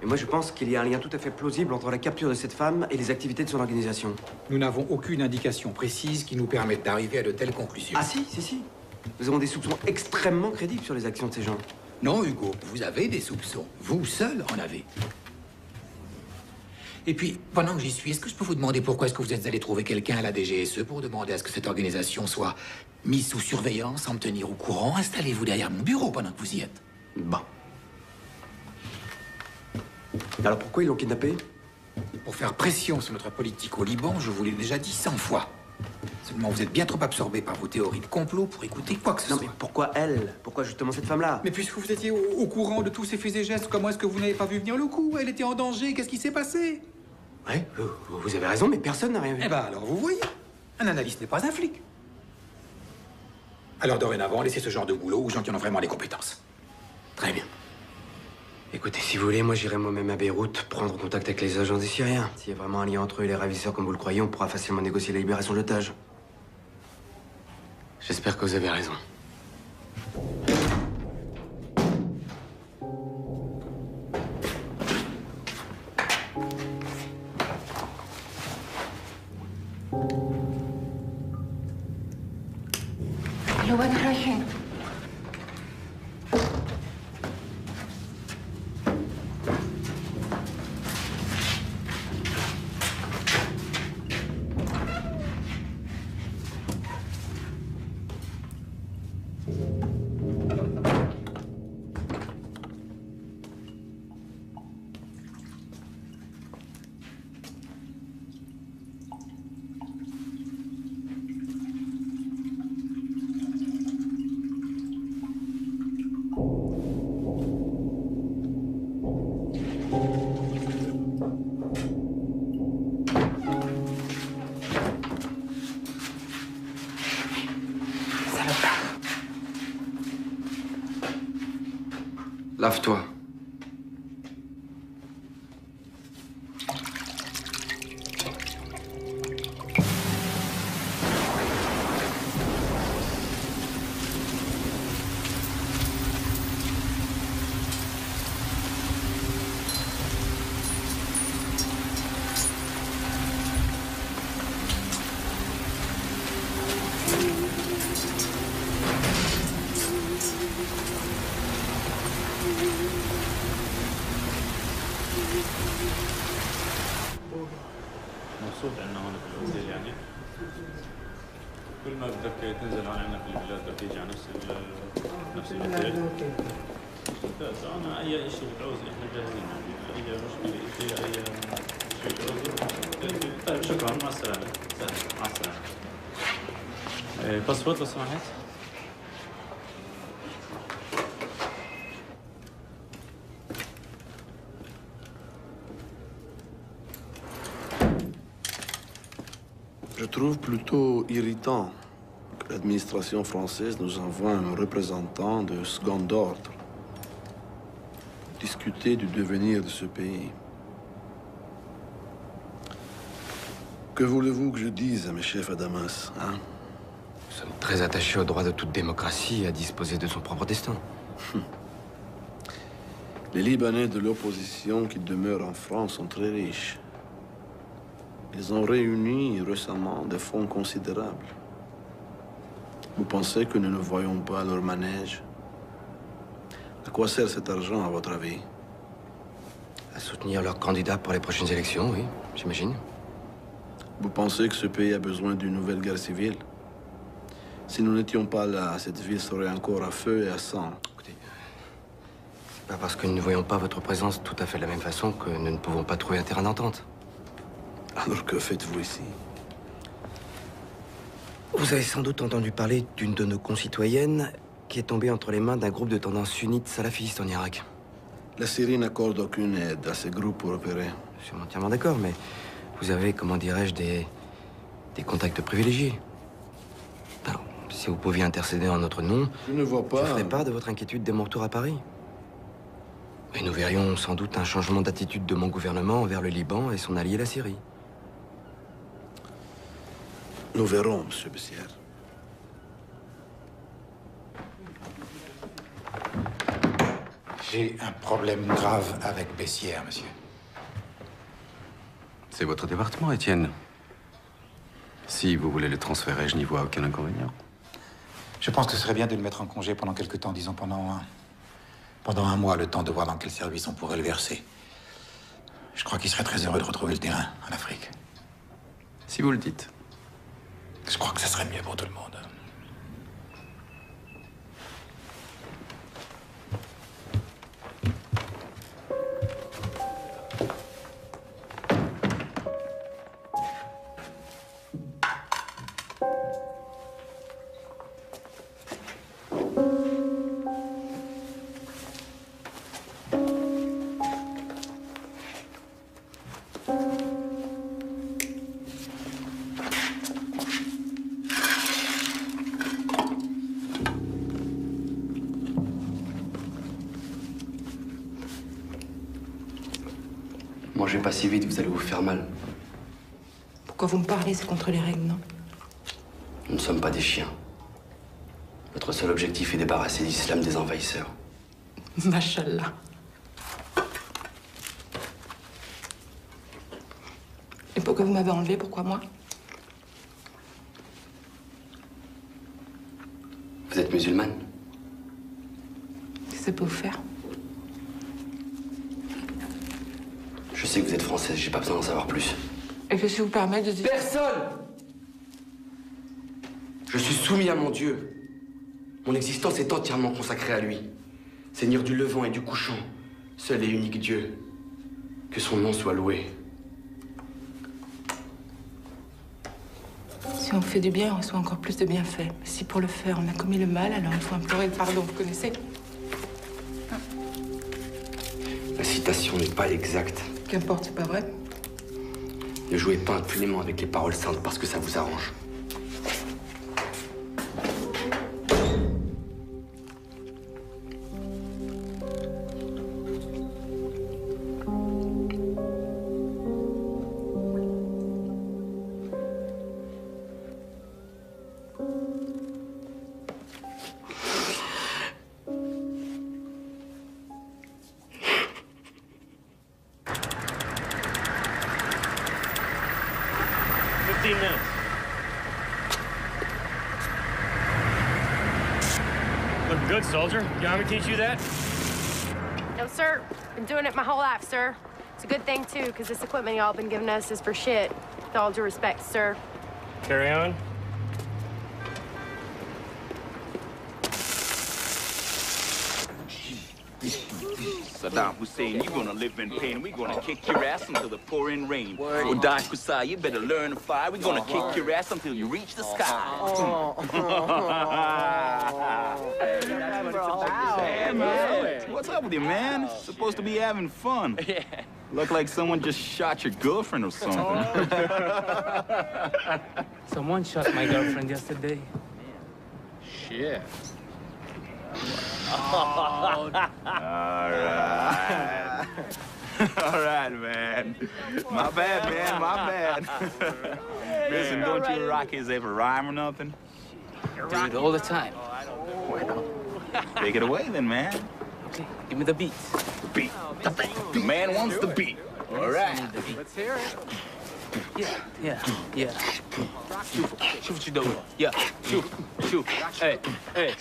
Et moi, je pense qu'il y a un lien tout à fait plausible entre la capture de cette femme et les activités de son organisation. Nous n'avons aucune indication précise qui nous permette d'arriver à de telles conclusions. Ah si. Nous avons des soupçons extrêmement crédibles sur les actions de ces gens. Non, Hugo, vous avez des soupçons. Vous seul en avez. Et puis, pendant que j'y suis, est-ce que je peux vous demander pourquoi est-ce que vous êtes allé trouver quelqu'un à la DGSE pour demander à ce que cette organisation soit mise sous surveillance, sans me tenir au courant? Installez-vous derrière mon bureau pendant que vous y êtes. Bon. Alors pourquoi ils l'ont kidnappé? Pour faire pression sur notre politique au Liban, je vous l'ai déjà dit 100 fois. Seulement, vous êtes bien trop absorbé par vos théories de complot pour écouter quoi que ce soit. Mais pourquoi elle? Pourquoi justement cette femme-là? Mais puisque vous étiez au courant de tous ces faits et gestes, comment est-ce que vous n'avez pas vu venir le coup? Elle était en danger, qu'est-ce qui s'est passé? Ouais, vous avez raison, mais personne n'a rien vu. Eh ben alors, vous voyez, un analyste n'est pas un flic. Alors dorénavant, laissez ce genre de boulot aux gens qui en ont vraiment les compétences. Très bien. Écoutez, si vous voulez, moi j'irai moi-même à Beyrouth prendre contact avec les agents des Syriens. S'il y a vraiment un lien entre eux et les ravisseurs comme vous le croyez, on pourra facilement négocier la libération de l'otage. J'espère que vous avez raison. لوين رايحين؟ Lave-toi. مبسوط عندنا هون في الاوتيل يعني كل ما بدك تنزل هون عندنا في البلاد بدك تيجي على نفس الاوتيل ممتاز. انا اي شيء بتعوز احنا جاهزين يعني اي مشكله اي شيء بتعوزه. طيب شكرا مع السلامه. مع السلامه. باسبور لو سمحت. Je trouve plutôt irritant que l'administration française nous envoie un représentant de second ordre pour discuter du devenir de ce pays. Que voulez-vous que je dise à mes chefs à Damas, hein? Nous sommes très attachés au droit de toute démocratie à disposer de son propre destin. Les Libanais de l'opposition qui demeurent en France sont très riches. Ils ont réuni récemment des fonds considérables. Vous pensez que nous ne voyons pas leur manège? À quoi sert cet argent, à votre avis? À soutenir leurs candidats pour les prochaines élections, oui, j'imagine. Vous pensez que ce pays a besoin d'une nouvelle guerre civile? Si nous n'étions pas là, cette ville serait encore à feu et à sang. Écoutez, c'est pas parce que nous ne voyons pas votre présence tout à fait de la même façon que nous ne pouvons pas trouver un terrain d'entente. Alors que faites-vous ici? Vous avez sans doute entendu parler d'une de nos concitoyennes qui est tombée entre les mains d'un groupe de tendance sunnite salafiste en Irak. La Syrie n'accorde aucune aide à ces groupes pour opérer. Je suis entièrement d'accord, mais vous avez, comment dirais-je, des contacts privilégiés. Alors, si vous pouviez intercéder en notre nom, je ne vois pas. Je ferais part de votre inquiétude dès mon retour à Paris. Et nous verrions sans doute un changement d'attitude de mon gouvernement envers le Liban et son allié la Syrie. Nous verrons, Monsieur Bessières. J'ai un problème grave avec Bessières, monsieur. C'est votre département, Étienne. Si vous voulez le transférer, je n'y vois aucun inconvénient. Je pense que ce serait bien de le mettre en congé pendant quelque temps, disons pendant un mois, le temps de voir dans quel service on pourrait le verser. Je crois qu'il serait très heureux de retrouver le terrain en Afrique. Si vous le dites. Je crois que ça serait mieux pour tout le monde. Mangez pas si vite, vous allez vous faire mal. Pourquoi vous me parlez? C'est contre les règles, non? Nous ne sommes pas des chiens. Notre seul objectif est débarrasser l'islam des envahisseurs. Machallah. Et pourquoi vous m'avez enlevé? Pourquoi moi? Vous êtes musulmane? Qu'est-ce que ça peut vous faire? Je sais que vous êtes française, j'ai pas besoin d'en savoir plus. Et qu'est-ce qui vous permet de dire... Personne! Je suis soumis à mon Dieu. Mon existence est entièrement consacrée à lui. Seigneur du levant et du couchant, seul et unique Dieu. Que son nom soit loué. Si on fait du bien, on reçoit encore plus de bienfaits. Si pour le faire, on a commis le mal, alors il faut implorer le pardon, vous connaissez? La citation n'est pas exacte. Qu'importe, c'est pas vrai? Ne jouez pas impunément avec les paroles saintes parce que ça vous arrange. Looking good, soldier. The Army teach you that? No, sir. Been doing it my whole life, sir. It's a good thing, too, because this equipment y'all been giving us is for shit. With all due respect, sir. Carry on. Saddam Hussein, you're gonna live in pain. We're gonna kick your ass until the pouring rain. Uday Kusai, you better learn to fly. We're gonna kick your ass until you reach the sky. Hey, man. What's up with you, man? Supposed to be having fun. Look like someone just shot your girlfriend or something. Someone shot my girlfriend yesterday. Shit. All right. All right, man. My bad, man. My bad. Listen, don't you Rockies ever rhyme or nothing? Dude, all the time. Well, take it away then, man. Okay, give me the beat. The beat. The beat. The man wants the beat. All right. Let's hear it. Yeah. شوف شو دوره. شوف. ايه.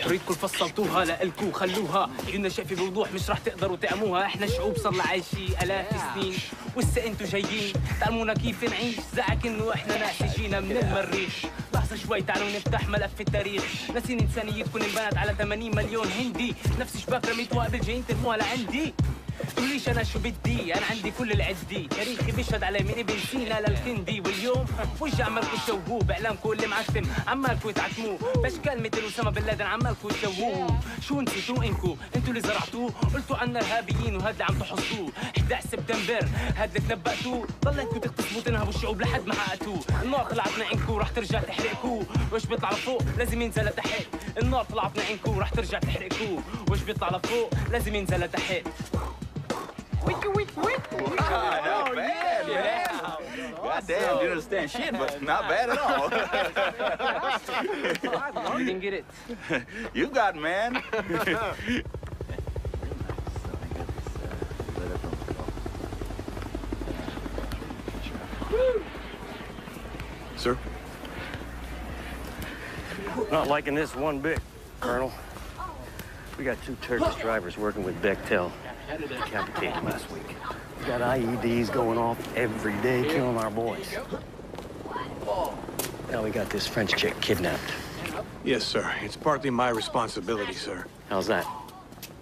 ريدكم فصلتوها لإلكوا خلوها قلنا شيء بوضوح مش رح تقدروا تعموها احنا شعوب صرنا عايشين آلاف السنين وهسه انتوا جايين تعلمونا كيف نعيش زعك انه احنا ناس جينا من المريخ لحظة شوي تعالوا نفتح ملف التاريخ ناسين انسانيتكم انبنت على 80 مليون هندي نفس شباك رميتوها قبل جايين ترموها لعندي تقوليش انا شو بدي انا عندي كل العدي تاريخي بيشهد علي من ابن سينا للكندي واليوم وجه عمالكم تشوهوه باعلامكم اللي معتم عمالكم تعتموه باشكال مثل اسامه بن لادن عمالكم تشوهوه شو نسيتوا انتوا اللي زرعتوه قلتوا عنا ارهابيين وهذا اللي عم تحصدوه 11 سبتمبر هذا اللي تنبأتوه ضليتوا تغتصبوا تنهبوا الشعوب لحد ما حققتوه النار طلعت من عينكم رح ترجع تحرقكوه واش بيطلع لفوق لازم ينزل لتحت النار طلعت من عينكم رح ترجع تحرقكوه واش بيطلع لفوق لازم ينزل لتحت Not bad, man. God damn, you didn't understand shit, but not bad at all. You didn't get it. You got, man. Sir? Not liking this one bit, Colonel. We got 2 Turkish drivers working with Bechtel. Decapitated last week. We got IEDs going off every day, killing our boys. Now we got this French chick kidnapped. Yes, sir. It's partly my responsibility, sir. How's that?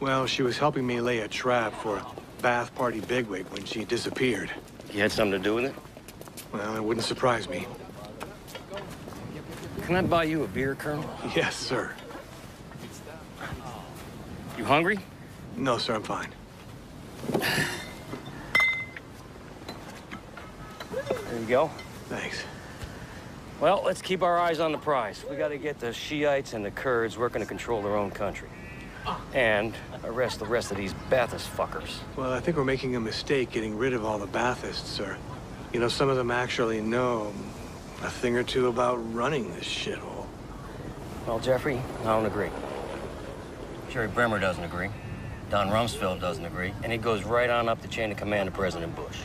Well, she was helping me lay a trap for a Bath Party bigwig when she disappeared. You had something to do with it? Well, it wouldn't surprise me. Can I buy you a beer, Colonel? Yes, sir. You hungry? No, sir, I'm fine. There you go. Thanks. Well, let's keep our eyes on the prize. We got to get the Shiites and the Kurds working to control their own country. And arrest the rest of these Baathist fuckers. Well, I think we're making a mistake getting rid of all the Baathists, sir. You know, some of them actually know a thing or two about running this shithole. Well, Jeffrey, I don't agree. Jerry Bremer doesn't agree. Don Rumsfeld doesn't agree. And it goes right on up the chain of command to President Bush.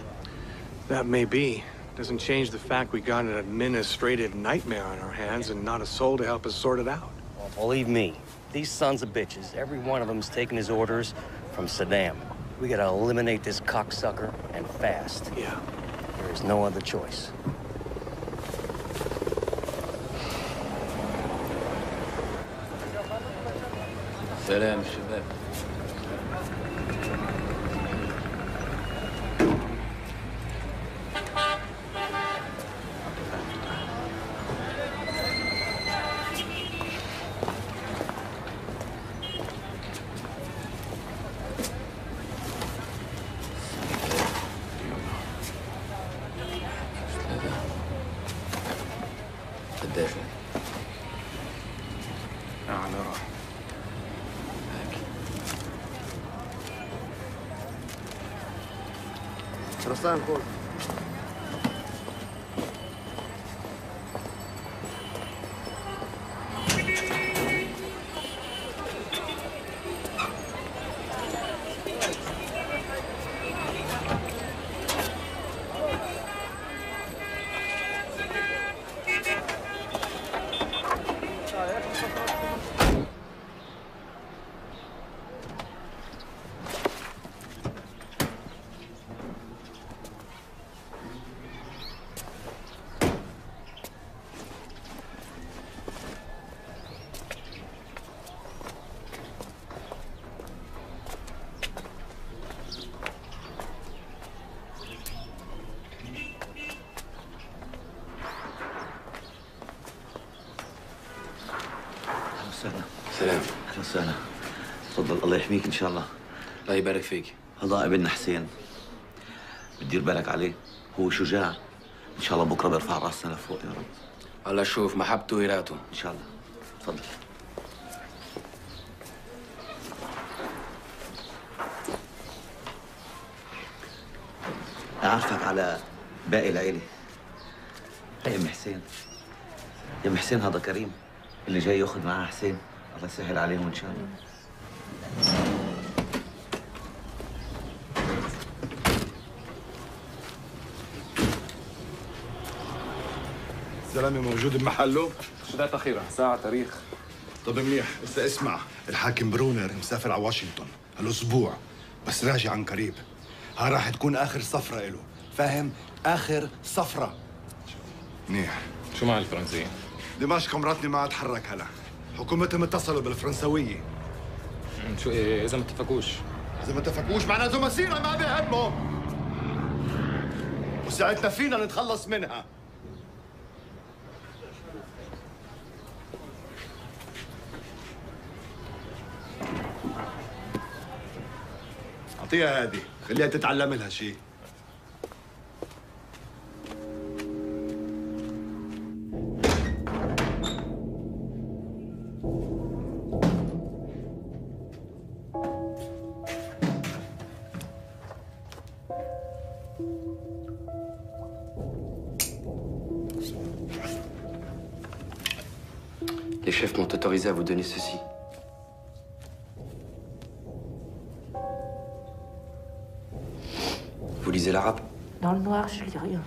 That may be. Doesn't change the fact we got an administrative nightmare on our hands and not a soul to help us sort it out. Well, believe me, these sons of bitches, every one of them is taking his orders from Saddam. We gotta eliminate this cocksucker and fast. Yeah. There is no other choice. سلام شباب قديش؟ نروح. رسام خذ. سلام. اهلا وسهلا. تفضل الله يحميك ان شاء الله. الله يبارك فيك. هذا ابننا حسين. بتدير بالك عليه، هو شجاع. ان شاء الله بكره بيرفع راسنا لفوق يا رب. الله شوف محبته ويراته. ان شاء الله. تفضل. أعرفك على باقي العيلة. هي أم حسين. يا ام حسين هذا كريم اللي جاي ياخذ معاه حسين، الله يسهل عليهم ان شاء الله. الزلمه موجود بمحله؟ شدات اخيره ساعه تاريخ. طب منيح، هسه اسمع، الحاكم برونر مسافر على واشنطن هالاسبوع، بس راجع عن قريب. ها راح تكون اخر صفرة له، فاهم؟ اخر صفرة. منيح. شو مع الفرنسيين؟ دمشق مراتني ما اتحرك هلا، حكومتهم اتصلوا بالفرنسوية. شو إيه اذا ما اتفقوش؟ اذا ما اتفقوش معناته مسيرة ما بيهمهم، وساعتنا فينا نتخلص منها. اعطيها هذه، خليها تتعلم لها شيء. Les chefs m'ont autorisé à vous donner ceci. Vous lisez l'arabe? Dans le noir, je lis rien.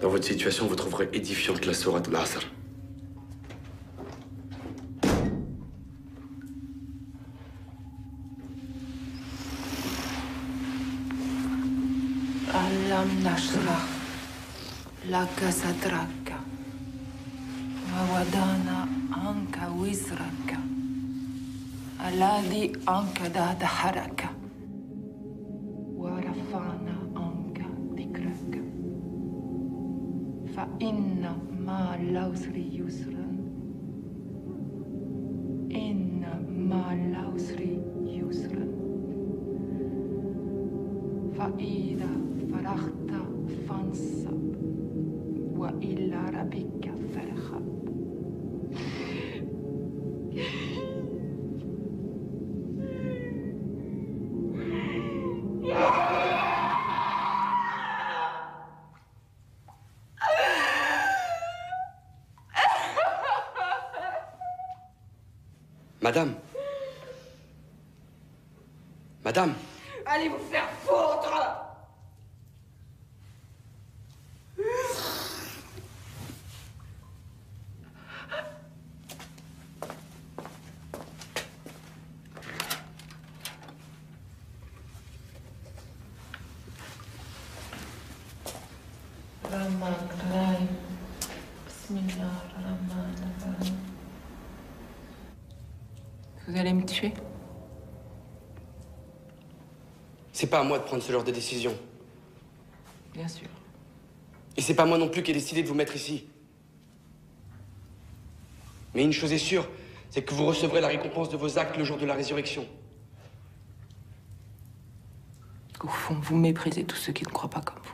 Dans votre situation, vous trouverez édifiante la sourate al-Asr. Alam nashrah laka sadraka wa wadana anka wizraka alladhi ankada daharaka wa rafa'na anka dhikraka fa inna ma al-usri yusran inna ma al-usri yusran fa idha فرغت فانصب وإلى ربك فارغب. Madame. Madame. Allez vous faire foutre! Vous allez me tuer? C'est pas à moi de prendre ce genre de décision. Bien sûr. Et c'est pas moi non plus qui ai décidé de vous mettre ici. Mais une chose est sûre, c'est que vous recevrez la récompense de vos actes le jour de la résurrection. Au fond, vous méprisez tous ceux qui ne croient pas comme vous.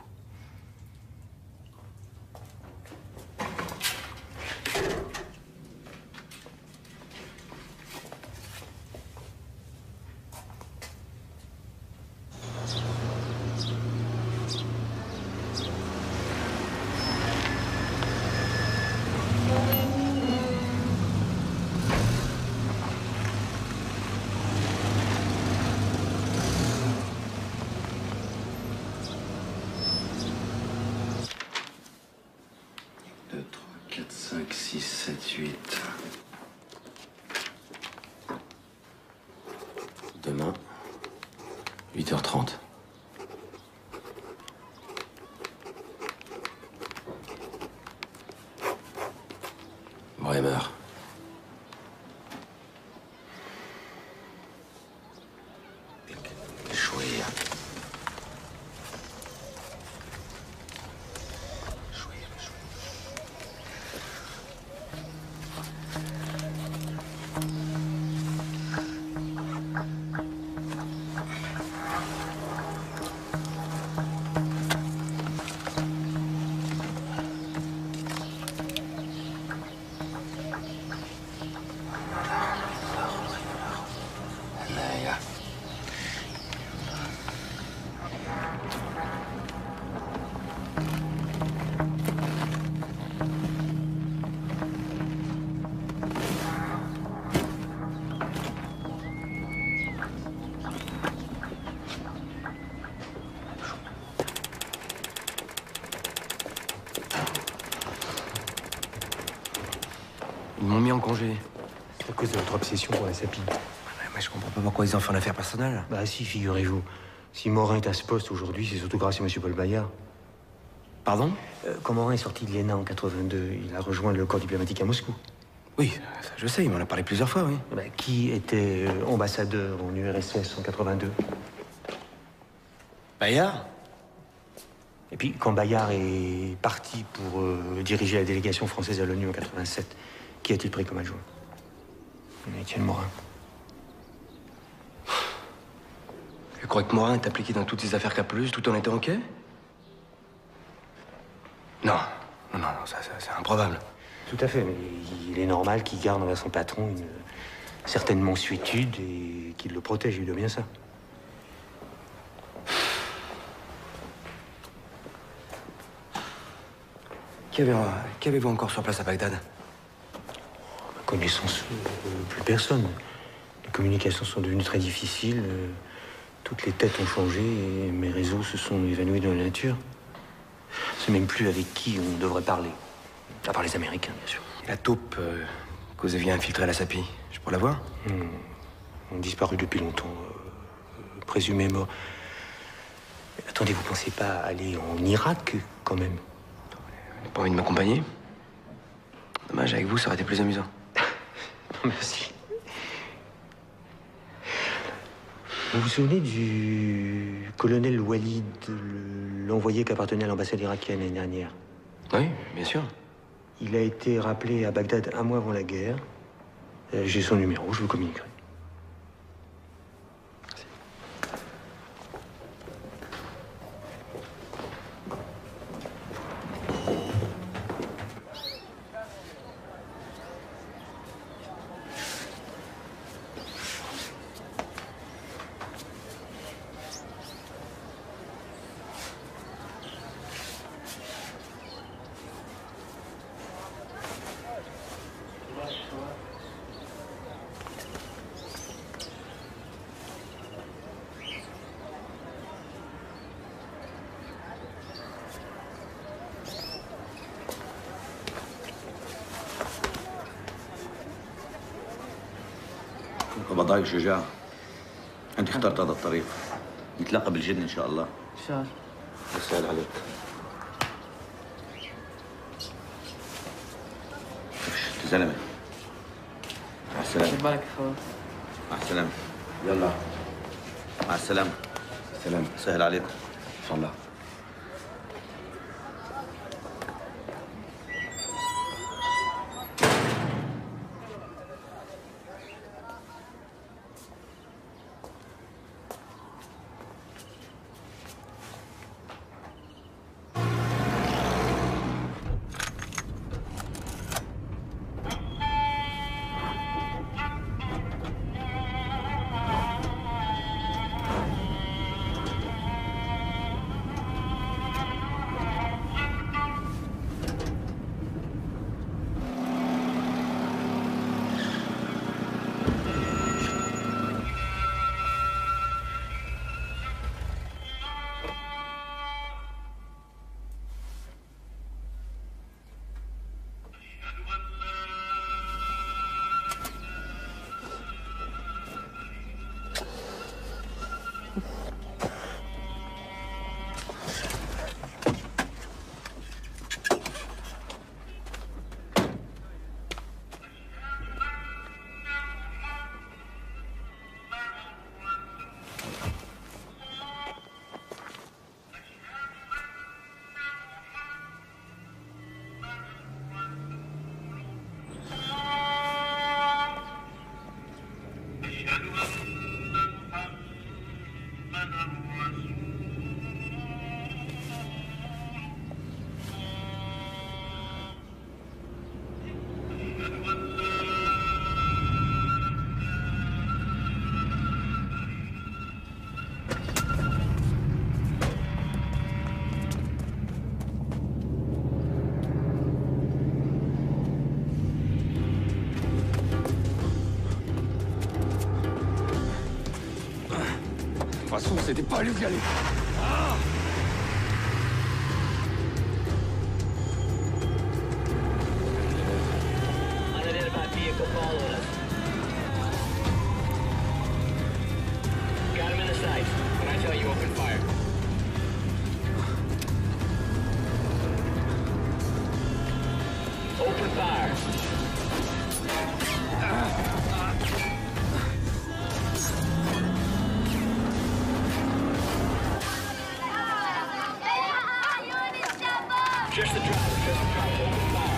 Demain, 8h30. Bremer. شوية. Ils m'ont mis en congé. C'est à cause de votre obsession pour la sapine. Mais je comprends pas pourquoi ils en font une affaire personnelle. Bah si, figurez-vous. Si Morin est à ce poste aujourd'hui, c'est surtout grâce à M. Paul Bayard. Pardon? Quand Morin est sorti de l'ENA en 82, il a rejoint le corps diplomatique à Moscou. Oui, ça, je sais, il m'en a parlé plusieurs fois, oui. Bah, qui était ambassadeur en URSS en 82? Bayard? Et puis, quand Bayard est parti pour diriger la délégation française à l'ONU en 87, qui a-t-il pris comme adjoint? Étienne Morin. Je crois que Morin est impliqué dans toutes ces affaires capeleuses tout en étant OK? Non, ça, c'est improbable. Tout à fait, mais il est normal qu'il garde envers son patron une certaine mansuétude et qu'il le protège, il doit bien ça. Qu'avez-vous encore sur place à Bagdad? À ma connaissance, plus personne. Les communications sont devenues très difficiles. Toutes les têtes ont changé et mes réseaux se sont évanouis dans la nature. Je ne sais même plus avec qui on devrait parler. À part les Américains, bien sûr. Et la taupe que vous aviez infiltrée à la SAPI, je pourrais la voir? On a disparu depuis longtemps. Présumé mort. Attendez, vous pensez pas aller en Irak, quand même? Vous n'avez pas envie de m'accompagner? Dommage, avec vous, ça aurait été plus amusant. Non, merci. Vous vous souvenez du colonel Walid, l'envoyé qui appartenait à l'ambassade irakienne l'année dernière? Oui, bien sûr. Il a été rappelé à Bagdad un mois avant la guerre. J'ai son numéro, je vous communiquerai. بضايق شجاع انت اخترت هذا الطريق نتلاقى بالجنة ان شاء الله ان شاء الله يسهل عليك انت زلمه مع السلامه خد بالك اخوي مع السلامه يلا مع السلامه سلام سهل عليكم ان شاء الله De toute façon, c'était pas lui qui allait. still following us. Got him in the sights. When I tell you, open fire. Open fire. Just the driver, open fire.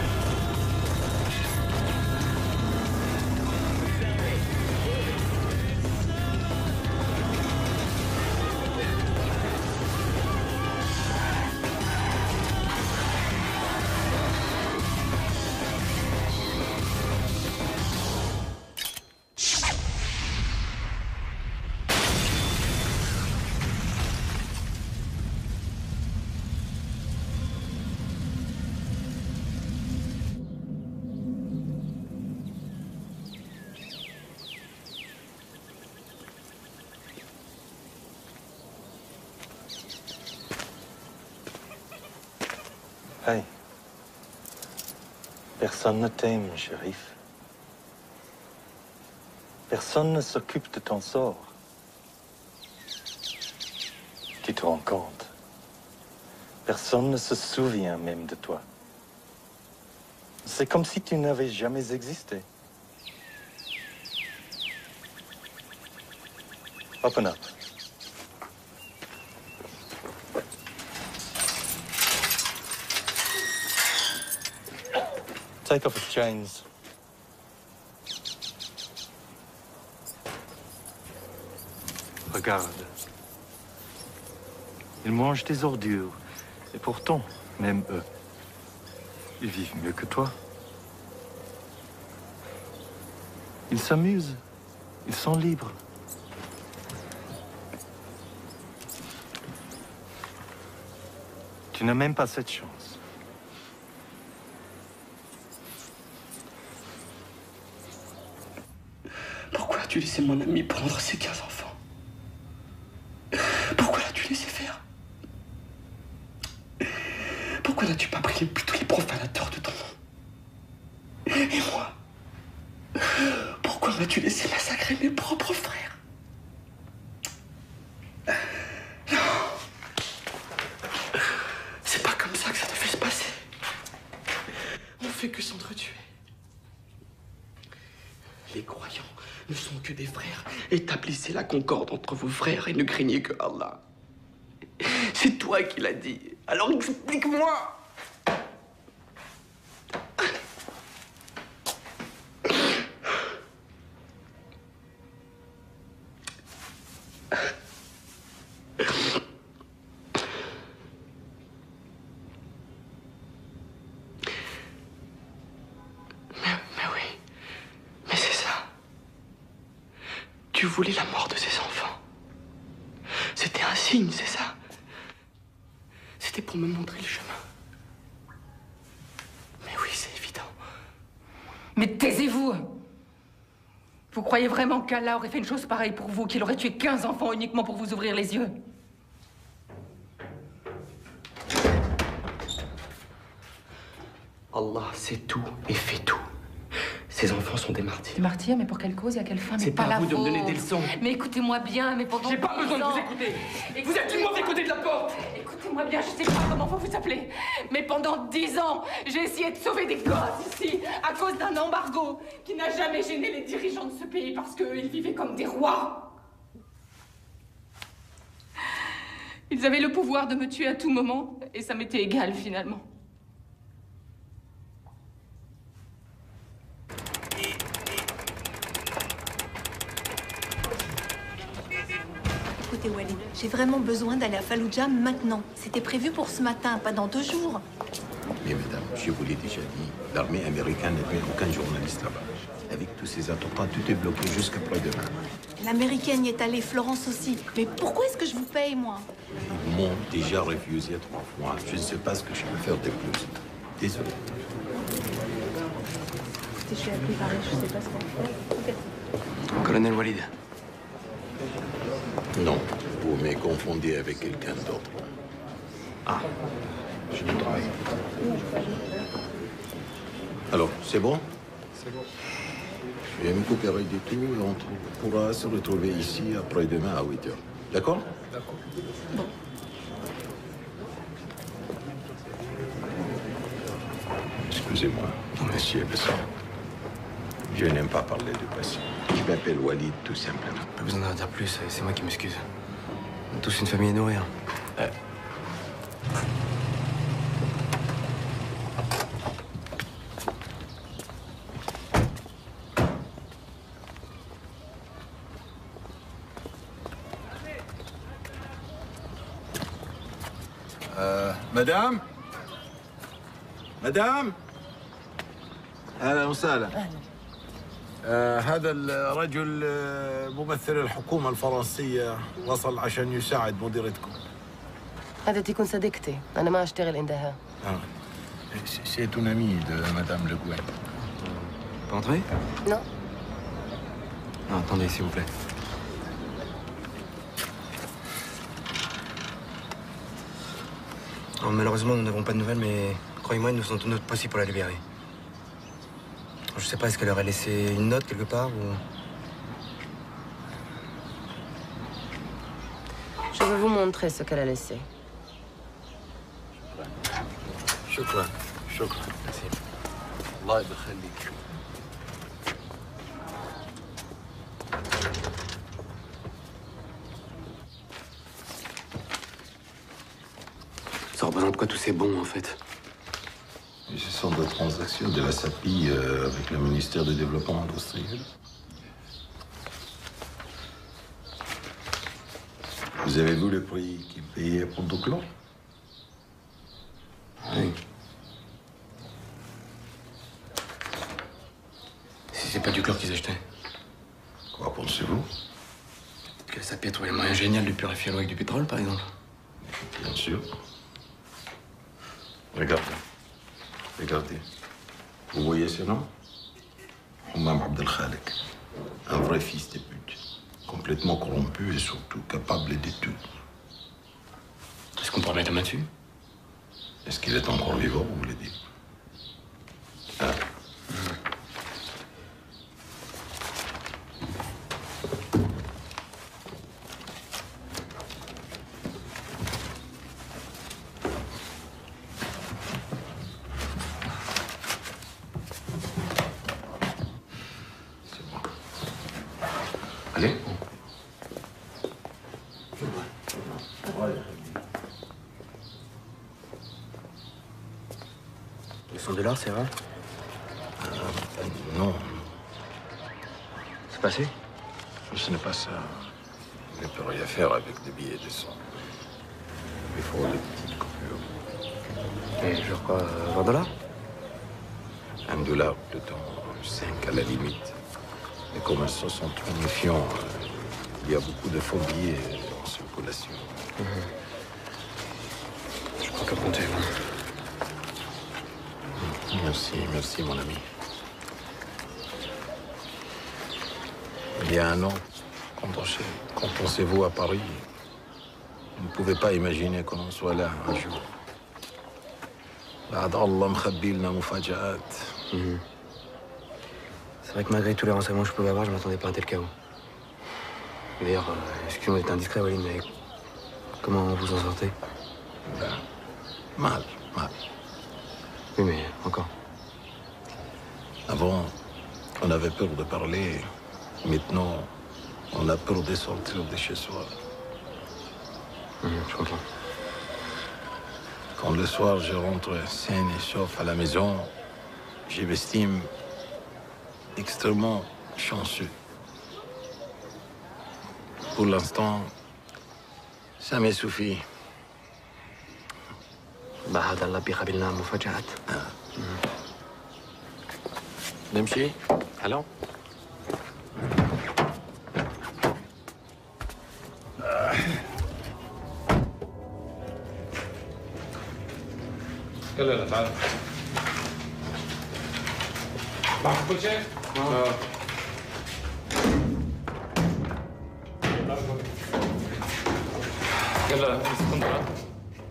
Hey. Personne ne t'aime, shérif. Personne ne s'occupe de ton sort. Tu te rends compte? Personne ne se souvient même de toi. C'est comme si tu n'avais jamais existé. Open up. Take off his chains. Regarde. Ils mangent des ordures. Et pourtant, même eux, ils vivent mieux que toi. Ils s'amusent. Ils sont libres. Tu n'as même pas cette chance. Pourquoi as-tu laissé mon ami prendre ses 15 enfants? Pourquoi l'as-tu laissé faire? Pourquoi n'as-tu pas pris tous les profanateurs de ton nom? Et moi? Pourquoi m'as-tu laissé massacrer mes propres frères? Non! C'est pas comme ça que ça devait se passer. On fait que s'entretuer. Les croyants ne sont que des frères. Établissez la concorde entre vos frères et ne craignez que Allah. C'est toi qui l'as dit. Alors explique-moi. Tu voulais la mort de ses enfants. C'était un signe, c'est ça? C'était pour me montrer le chemin. Mais oui, c'est évident. Mais taisez-vous! Vous croyez vraiment qu'Allah aurait fait une chose pareille pour vous, qu'il aurait tué 15 enfants uniquement pour vous ouvrir les yeux? Allah sait tout et fait tout. Ces enfants sont des martyrs. Des martyrs, mais pour quelle cause et à quelle fin? C'est pas à vous de me donner des leçons. Mais écoutez-moi bien, mais pendant... J'ai pas besoin de vous écouter. Vous êtes du mauvais côté de la porte. Écoutez-moi bien, je sais pas comment vous vous appelez, mais pendant 10 ans, j'ai essayé de sauver des gosses ici, à cause d'un embargo qui n'a jamais gêné les dirigeants de ce pays parce qu'ils vivaient comme des rois. Ils avaient le pouvoir de me tuer à tout moment, et ça m'était égal finalement. Écoutez, Walid, j'ai vraiment besoin d'aller à Fallujah maintenant. C'était prévu pour ce matin, pas dans 2 jours. Mais madame, je vous l'ai déjà dit, l'armée américaine n'admet aucun journaliste là-bas. Avec tous ces attentats, tout est bloqué jusqu'après-demain. L'américaine y est allée, Florence aussi. Mais pourquoi est-ce que je vous paye, moi? Ils m'ont déjà refusé 3 fois. Je ne sais pas ce que je peux faire de plus. Désolé. Écoutez, je suis appelée Paris, je sais pas ce qu'on fait. Ok. Colonel Walid. Non, vous me confondez avec quelqu'un d'autre. Ah, je dois travailler. Alors, c'est bon? C'est bon. Je vais me couper du tout et on pourra se retrouver ici après-demain à 8h. D'accord? D'accord. Bon. Excusez-moi, monsieur Besson. Je n'aime pas parler du passé. Je m'appelle Walid, tout simplement. Pas besoin d'en dire plus, c'est moi qui m'excuse. On est tous une famille à nourrir. مدام مدام اهلا وسهلا هذا الرجل ممثل الحكومة الفرنسية وصل عشان يساعد مديرتكم. هذا تكون صديقتي، أنا ما أشتغل عندها. C'est une amie de Madame Le Gouin. Pas entrer? Non. Non, attendez, s'il vous plaît. Oh, malheureusement, nous n'avons pas de nouvelles, mais croyez-moi, nous faisons tout notre possible pour la libérer. Je sais pas, est-ce qu'elle aurait laissé une note quelque part ou... Je vais vous montrer ce qu'elle a laissé. شكرا شكرا. الله يخليك. Ça représente quoi tous ces bons, en fait? Ce sont des transactions de la SAPI avec le ministère du Développement industriel. Vous avez vu le prix qu'ils payaient pour Duclos? Oui. Si c'est pas du chlore qu'ils achetaient. Quoi pensez-vous? Que la SAPI a trouvé le moyen génial de purifier l'eau avec du pétrole, par exemple. Bien sûr. Regardez. Regardez. Vous voyez ce nom? Hammam Abdel Khalek. Un vrai fils de pute. Complètement corrompu et surtout capable de tout. Est-ce qu'on peut mettre la main dessus? Est-ce qu'il est encore vivant, vous voulez dire? Hein? Allez. $200, c'est vrai? Non. C'est passé? Ce n'est pas ça. On ne peut rien faire avec des billets de 100. Il faut des petites coupures. Et genre quoi, $20? $1, plutôt 5 à la limite. Les commerçants sont trop méfiants. Il y a beaucoup de faux billets en circulation. Je crois qu'à compter. Merci, merci mon ami. Il y a un an, quand pensez-vous à Paris, vous ne pouvez pas imaginer qu'on en soit là un jour. بعد الله مخبي لنا مفاجآت. C'est vrai que malgré tous les renseignements que je pouvais avoir, je ne m'attendais pas à un tel chaos. D'ailleurs, excusez-moi d'être indiscret, Walid, mais comment vous en sortez? Ben, mal. Oui, mais encore. Avant, on avait peur de parler. Maintenant, on a peur de sortir de chez soi. Je comprends. Quand le soir, je rentre sain et sauf à la maison, je m'estime extrêmement chanceux. Pour l'instant, ça me suffit. بعد الله بيقابلنا مفاجآت. نمشي؟ Allons. يلا تعال. معك كل شيء؟ يلا امسك القندرة.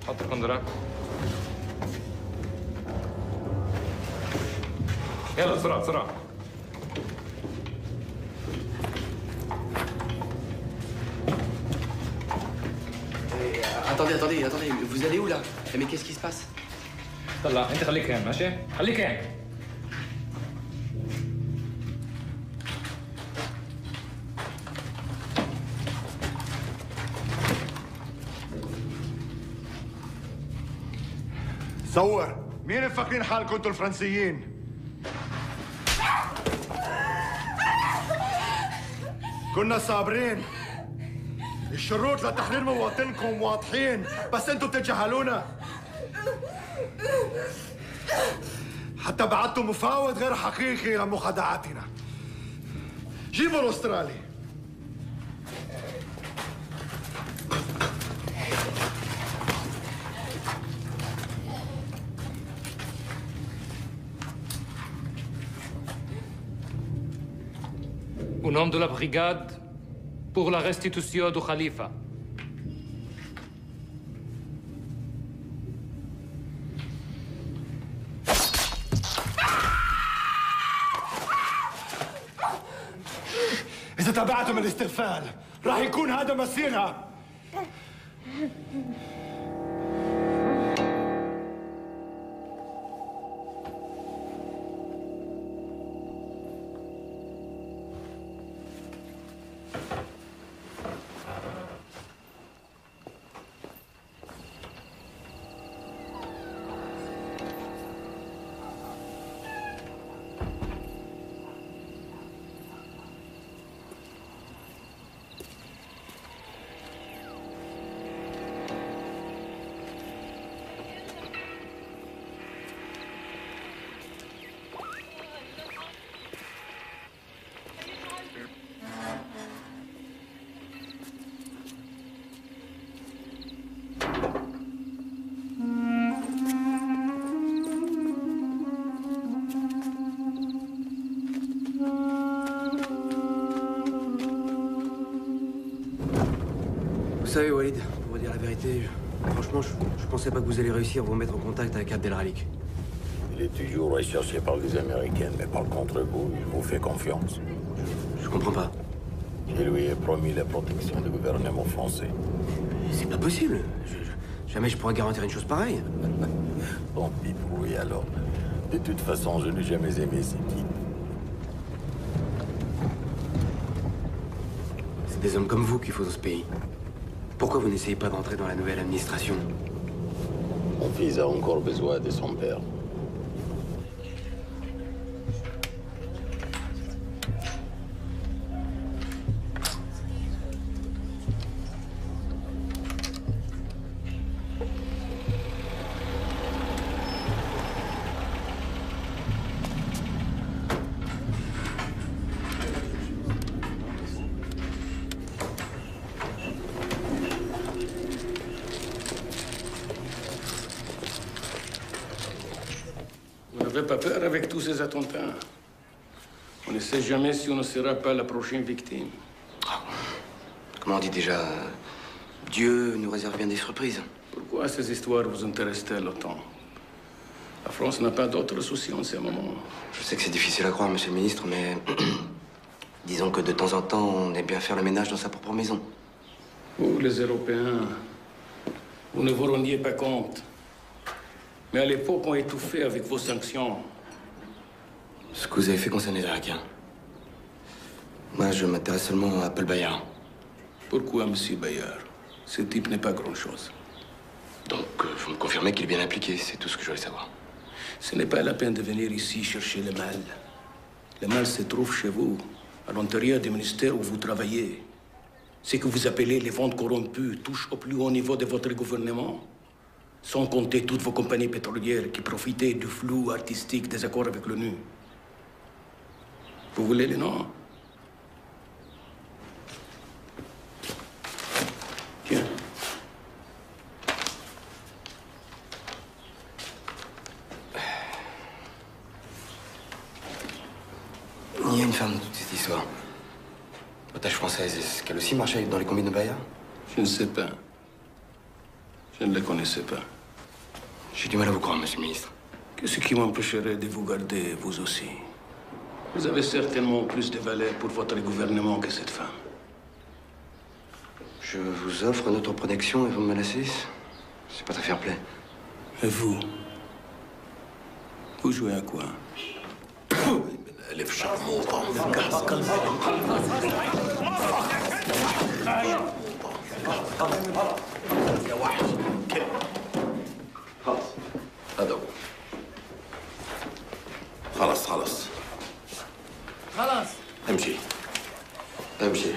حط القندرة. يلا بسرعة بسرعة. Attendez, vous allez où là? Mais qu'est-ce qui se passe? طلع انت خليك هين ماشي؟ خليك هين. صور مين مفكرين حالكم انتوا الفرنسيين؟ كنا صابرين. الشروط لتحرير مواطنكم واضحين، بس انتوا بتتجاهلونا. حتى بعتوا مفاوض غير حقيقي لمخادعاتنا. جيبوا الاسترالي. Au nom de la brigade, pour la restitution du Khalifa. إذا تبعتم الاستغفال راح يكون هذا مصيرها. Vous savez, Walid, pour vous dire la vérité, franchement, je pensais pas que vous allez réussir à vous mettre en contact avec Abdelralik. Il est toujours recherché par les Américains, mais par contre vous, il vous fait confiance. Je comprends pas. Il lui a promis la protection du gouvernement français. C'est pas possible. Jamais je pourrais garantir une chose pareille. Tant pis pour lui alors. De toute façon, je n'ai jamais aimé ces types. C'est des hommes comme vous qu'il faut dans ce pays. Pourquoi vous n'essayez pas d'entrer dans la nouvelle administration? Mon fils a encore besoin de son père. Vous n'avez pas peur avec tous ces attentats? On ne sait jamais si on ne sera pas la prochaine victime. Comment on dit déjà? Dieu nous réserve bien des surprises. Pourquoi ces histoires vous intéressent-elles autant? La France n'a pas d'autres soucis en ce moment. Je sais que c'est difficile à croire, monsieur le ministre, mais disons que de temps en temps, on aime bien faire le ménage dans sa propre maison. Vous, les Européens, vous ne vous rendiez pas compte. Mais à l'époque, on étouffait avec vos sanctions. Ce que vous avez fait concerne les Irakiens. Moi, je m'intéresse seulement à Paul Bayard. Pourquoi, monsieur Bayard? Ce type n'est pas grand-chose. Donc, vous me confirmez qu'il est bien impliqué, c'est tout ce que je voulais savoir. Ce n'est pas la peine de venir ici chercher le mal. Le mal se trouve chez vous, à l'intérieur du ministère où vous travaillez. Ce que vous appelez les ventes corrompues touche au plus haut niveau de votre gouvernement. Sans compter toutes vos compagnies pétrolières qui profitaient du flou artistique des accords avec l'ONU. Vous voulez les noms? Tiens. Il y a une femme dans toute cette histoire. Otage française, est-ce qu'elle aussi marchait dans les combines de Bayard? Je ne sais pas. Je ne la connaissais pas. J'ai du mal à vous croire, monsieur le ministre. Qu'est-ce qui m'empêcherait de vous garder, vous aussi? Vous avez certainement plus de valeur pour votre gouvernement que cette femme. Je Je vous offre notre protection et vous me menacez. C'est pas très fair-play. Et vous? Vous jouez à quoi? Elle est charmante. يا وحش خلاص هذا هو خلاص خلاص خلاص امشي امشي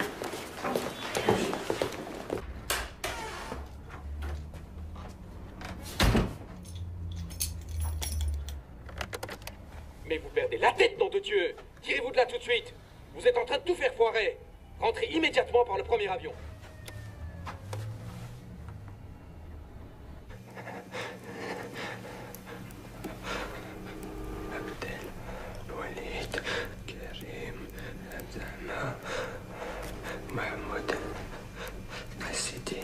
Mais vous perdez la tête, nom de Dieu! Tirez-vous de là tout de suite! Vous êtes en train de tout faire foirer! Rentrez immédiatement par le premier avion! Walid, Karim, Abdallah, Mahmoud, Sidi.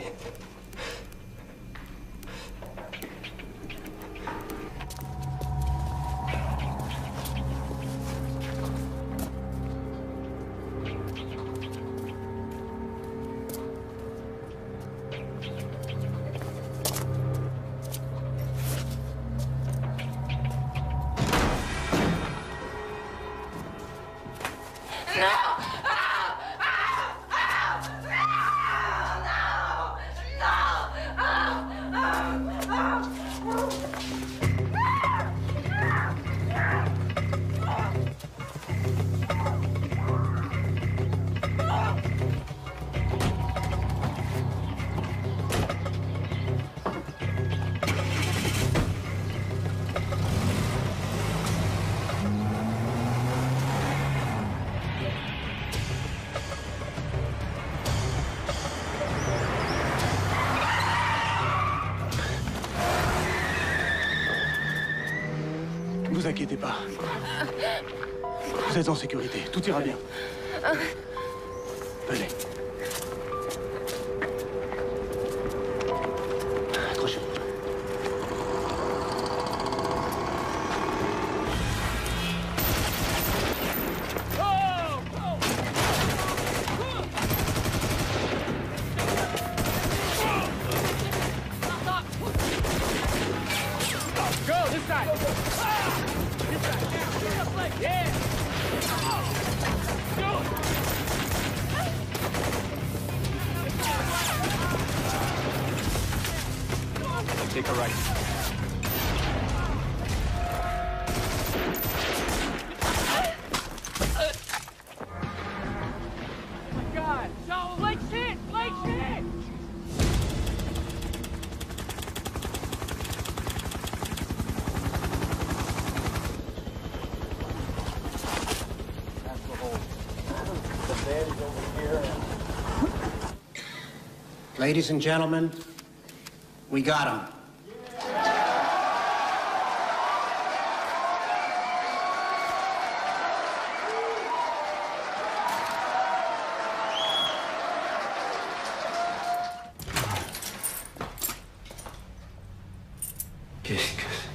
Ne vous inquiétez pas. Vous êtes en sécurité. Tout ira bien. Venez. Accrochez-vous. Go this side. This side. Yeah. Take a right. God. No, like shit. Like shit. Ladies and gentlemen, we got him. Qu'est-ce que c'est?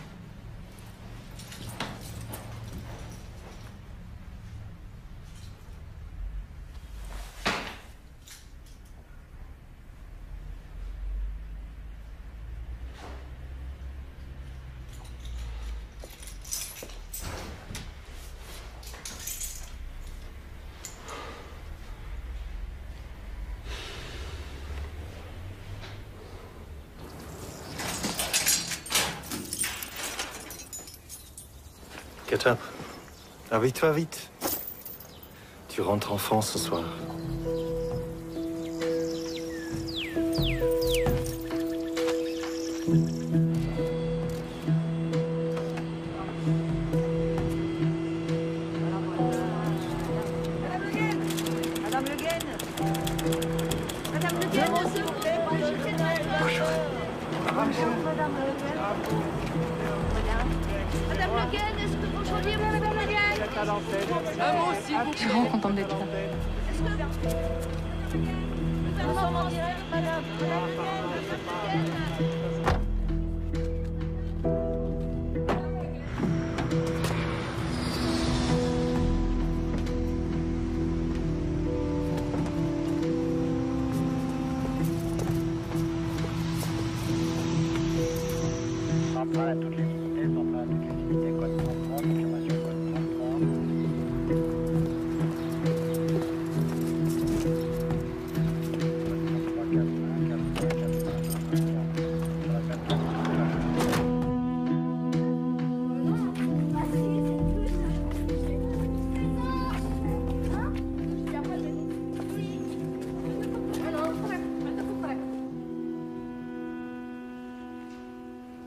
Ketchup, habille-toi vite. Tu rentres en France ce soir. Madame Le Guen. Madame Le Guen, s'il vous plaît. Bonjour. Bonjour, Madame Le Guen. Madame Le Guen, est-ce que vous jouiez, Madame Le Guen? Un mot, s'il vous plaît. Je suis vraiment contente d'être là. Nous sommes en direct, Madame. Madame Le Guen. toutes les unités, sont prêts à toutes les unités, code 33, confirmation code 33.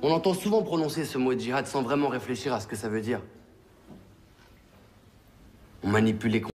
On entend souvent prononcer ce mot djihad sans vraiment réfléchir à ce que ça veut dire. On manipule les